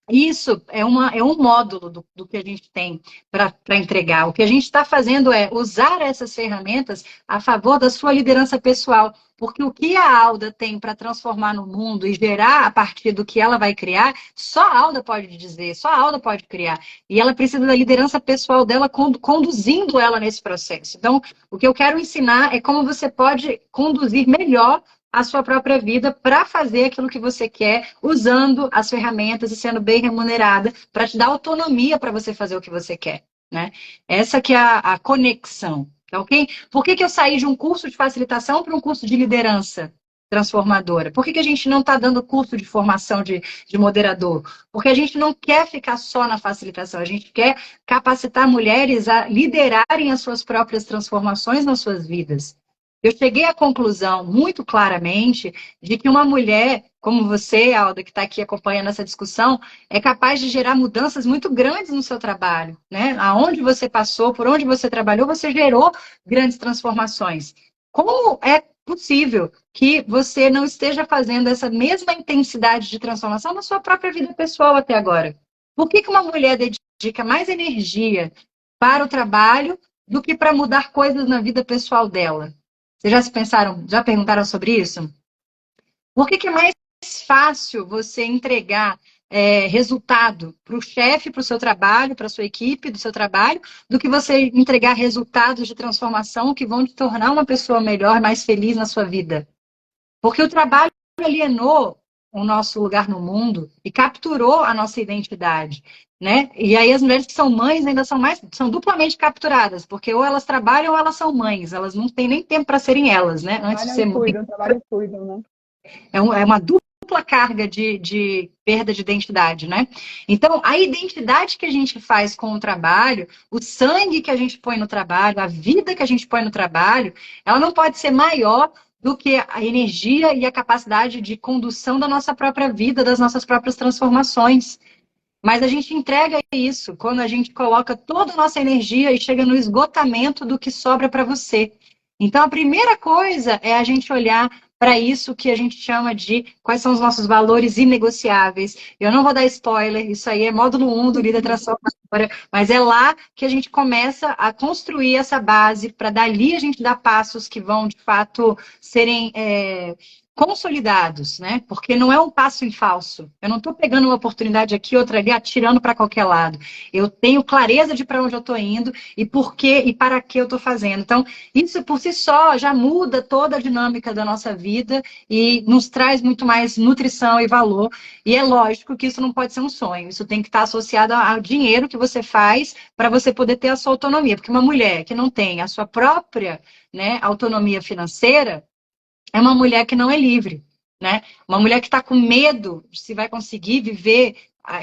Isso é um módulo do que a gente tem para entregar. O que a gente está fazendo é usar essas ferramentas a favor da sua liderança pessoal. Porque o que a Alda tem para transformar no mundo e gerar a partir do que ela vai criar, só a Alda pode dizer, só a Alda pode criar. E ela precisa da liderança pessoal dela conduzindo ela nesse processo. Então, o que eu quero ensinar é como você pode conduzir melhor a sua própria vida para fazer aquilo que você quer, usando as ferramentas e sendo bem remunerada para te dar autonomia para você fazer o que você quer, né? Essa que é a conexão, tá ok? Por que eu saí de um curso de facilitação para um curso de liderança transformadora? Por que a gente não está dando curso de formação de moderador? Porque a gente não quer ficar só na facilitação, a gente quer capacitar mulheres a liderarem as suas próprias transformações nas suas vidas. Eu cheguei à conclusão muito claramente de que uma mulher como você, Alda, que está aqui acompanhando essa discussão, é capaz de gerar mudanças muito grandes no seu trabalho, né? Aonde você passou, por onde você trabalhou, você gerou grandes transformações. Como é possível que você não esteja fazendo essa mesma intensidade de transformação na sua própria vida pessoal até agora? Por que uma mulher dedica mais energia para o trabalho do que para mudar coisas na vida pessoal dela? Vocês já perguntaram sobre isso? Por que é mais fácil você entregar resultado para o chefe, para o seu trabalho, para a sua equipe do seu trabalho, do que você entregar resultados de transformação que vão te tornar uma pessoa melhor, mais feliz na sua vida? Porque o trabalho alienou o nosso lugar no mundo e capturou a nossa identidade, né? E aí as mulheres que são mães ainda são duplamente capturadas, porque ou elas trabalham ou elas são mães, elas não têm nem tempo para serem elas, né? Antes de ser mãe. Trabalham e cuidam, né? É uma dupla carga de perda de identidade, né? Então, a identidade que a gente faz com o trabalho, o sangue que a gente põe no trabalho, a vida que a gente põe no trabalho, ela não pode ser maior do que a energia e a capacidade de condução da nossa própria vida, das nossas próprias transformações. Mas a gente entrega isso quando a gente coloca toda a nossa energia e chega no esgotamento do que sobra para você. Então, a primeira coisa é a gente olhar para isso que a gente chama de quais são os nossos valores inegociáveis. Eu não vou dar spoiler, isso aí é módulo 1 do Líder Transformadora, mas é lá que a gente começa a construir essa base, para dali a gente dar passos que vão, de fato, serem consolidados, né? Porque não é um passo em falso. Eu não estou pegando uma oportunidade aqui, outra ali, atirando para qualquer lado. Eu tenho clareza de para onde eu estou indo e por que e para que eu estou fazendo. Então, isso por si só já muda toda a dinâmica da nossa vida e nos traz muito mais nutrição e valor. E é lógico que isso não pode ser um sonho. Isso tem que estar associado ao dinheiro que você faz para você poder ter a sua autonomia. Porque uma mulher que não tem a sua própria, né, autonomia financeira, é uma mulher que não é livre, né? Uma mulher que está com medo de se vai conseguir viver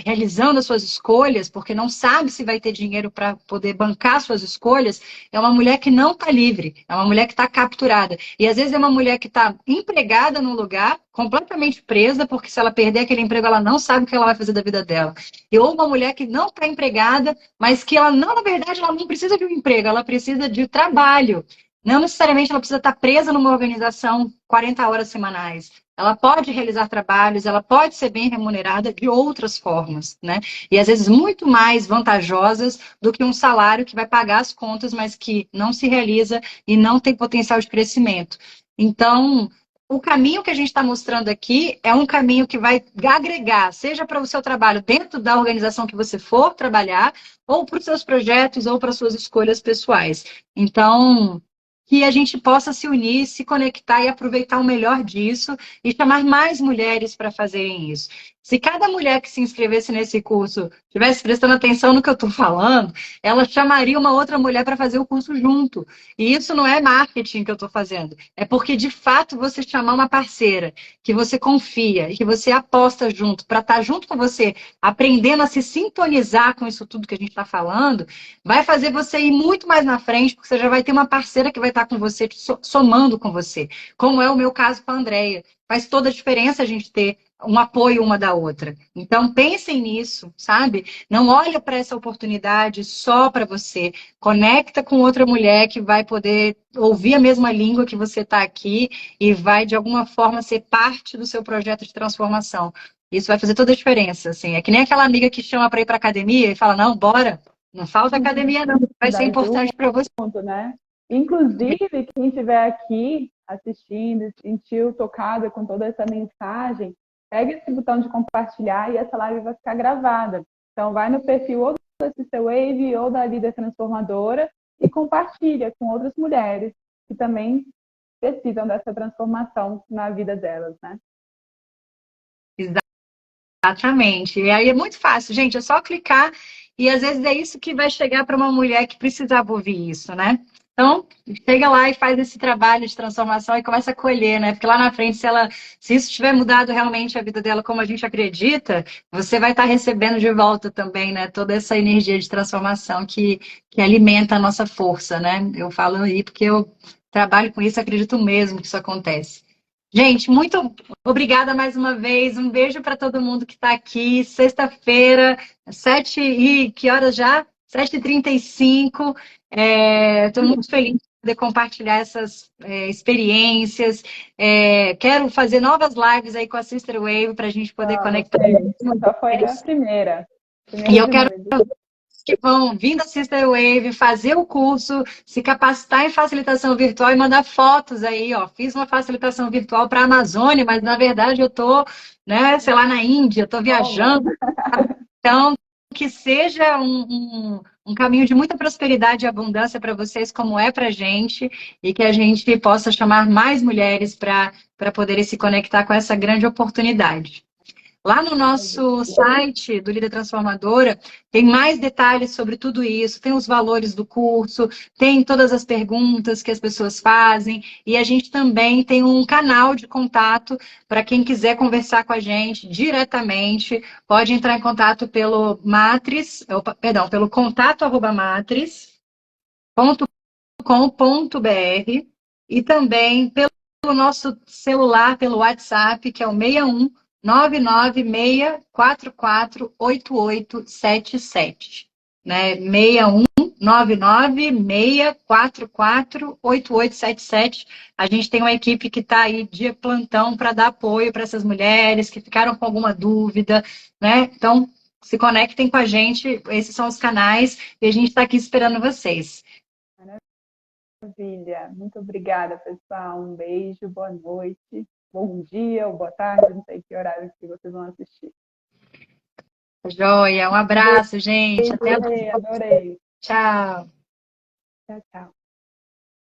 realizando as suas escolhas, porque não sabe se vai ter dinheiro para poder bancar suas escolhas, é uma mulher que não está livre, é uma mulher que está capturada. E às vezes é uma mulher que está empregada num lugar, completamente presa, porque se ela perder aquele emprego, ela não sabe o que ela vai fazer da vida dela. E ou uma mulher que não está empregada, mas que ela não, na verdade, ela não precisa de um emprego, ela precisa de trabalho. Não necessariamente ela precisa estar presa numa organização 40 horas semanais. Ela pode realizar trabalhos, ela pode ser bem remunerada de outras formas, né? E às vezes muito mais vantajosas do que um salário que vai pagar as contas, mas que não se realiza e não tem potencial de crescimento. Então, o caminho que a gente está mostrando aqui é um caminho que vai agregar, seja para o seu trabalho dentro da organização que você for trabalhar, ou para os seus projetos, ou para as suas escolhas pessoais. Então, que a gente possa se unir, se conectar e aproveitar o melhor disso e chamar mais mulheres para fazerem isso. Se cada mulher que se inscrevesse nesse curso estivesse prestando atenção no que eu estou falando, ela chamaria uma outra mulher para fazer o curso junto. E isso não é marketing que eu estou fazendo. É porque, de fato, você chamar uma parceira que você confia e que você aposta junto, para estar junto com você, aprendendo a se sintonizar com isso tudo que a gente está falando, vai fazer você ir muito mais na frente, porque você já vai ter uma parceira que vai estar com você, somando com você. Como é o meu caso com a Andrea. Faz toda a diferença a gente ter um apoio uma da outra. Então, pensem nisso, sabe? Não olha para essa oportunidade só para você. Conecta com outra mulher que vai poder ouvir a mesma língua que você está aqui e vai, de alguma forma, ser parte do seu projeto de transformação. Isso vai fazer toda a diferença, assim. É que nem aquela amiga que chama para ir para academia e fala, não, bora. Não falta academia, não. Vai ser importante para você. Junto, né? Inclusive, quem estiver aqui assistindo, sentiu tocado com toda essa mensagem, pega esse botão de compartilhar e essa live vai ficar gravada. Então, vai no perfil ou da Sister Wave ou da Líder Transformadora e compartilha com outras mulheres que também precisam dessa transformação na vida delas, né? Exatamente. E aí é muito fácil, gente. É só clicar e às vezes é isso que vai chegar para uma mulher que precisava ouvir isso, né? Então, chega lá e faz esse trabalho de transformação e começa a colher, né? Porque lá na frente, se isso tiver mudado realmente a vida dela como a gente acredita, você vai estar recebendo de volta também, né? Toda essa energia de transformação que alimenta a nossa força, né? Eu falo aí porque eu trabalho com isso, acredito mesmo que isso acontece. Gente, muito obrigada mais uma vez. Um beijo para todo mundo que está aqui. Sexta-feira, 7 e que horas já? 7h35. Estou muito feliz de poder compartilhar essas experiências. Quero fazer novas lives aí com a Sister Wave para a gente poder conectar. Só foi a primeira. E eu quero que vão vir da Sister Wave, fazer o curso, se capacitar em facilitação virtual e mandar fotos aí, ó. Fiz uma facilitação virtual para a Amazônia, mas na verdade eu tô, né, sei lá, na Índia, estou viajando. Então, que seja um caminho de muita prosperidade e abundância para vocês, como é para a gente, e que a gente possa chamar mais mulheres para poderem se conectar com essa grande oportunidade. Lá no nosso site do Líder Transformadora tem mais detalhes sobre tudo isso, tem os valores do curso, tem todas as perguntas que as pessoas fazem e a gente também tem um canal de contato para quem quiser conversar com a gente diretamente, pode entrar em contato pelo pelo contato@matres.com.br e também pelo nosso celular, pelo WhatsApp, que é o 61 996448877, né? 61 996448877. A gente tem uma equipe que está aí de plantão para dar apoio para essas mulheres que ficaram com alguma dúvida, né? Então, se conectem com a gente, esses são os canais e a gente está aqui esperando vocês. Maravilha. Muito obrigada, pessoal. Um beijo, boa noite, bom dia ou boa tarde, não sei que horário que vocês vão assistir. Joia, um abraço, gente. Até a próxima. Adorei. Tchau. Tchau, tchau.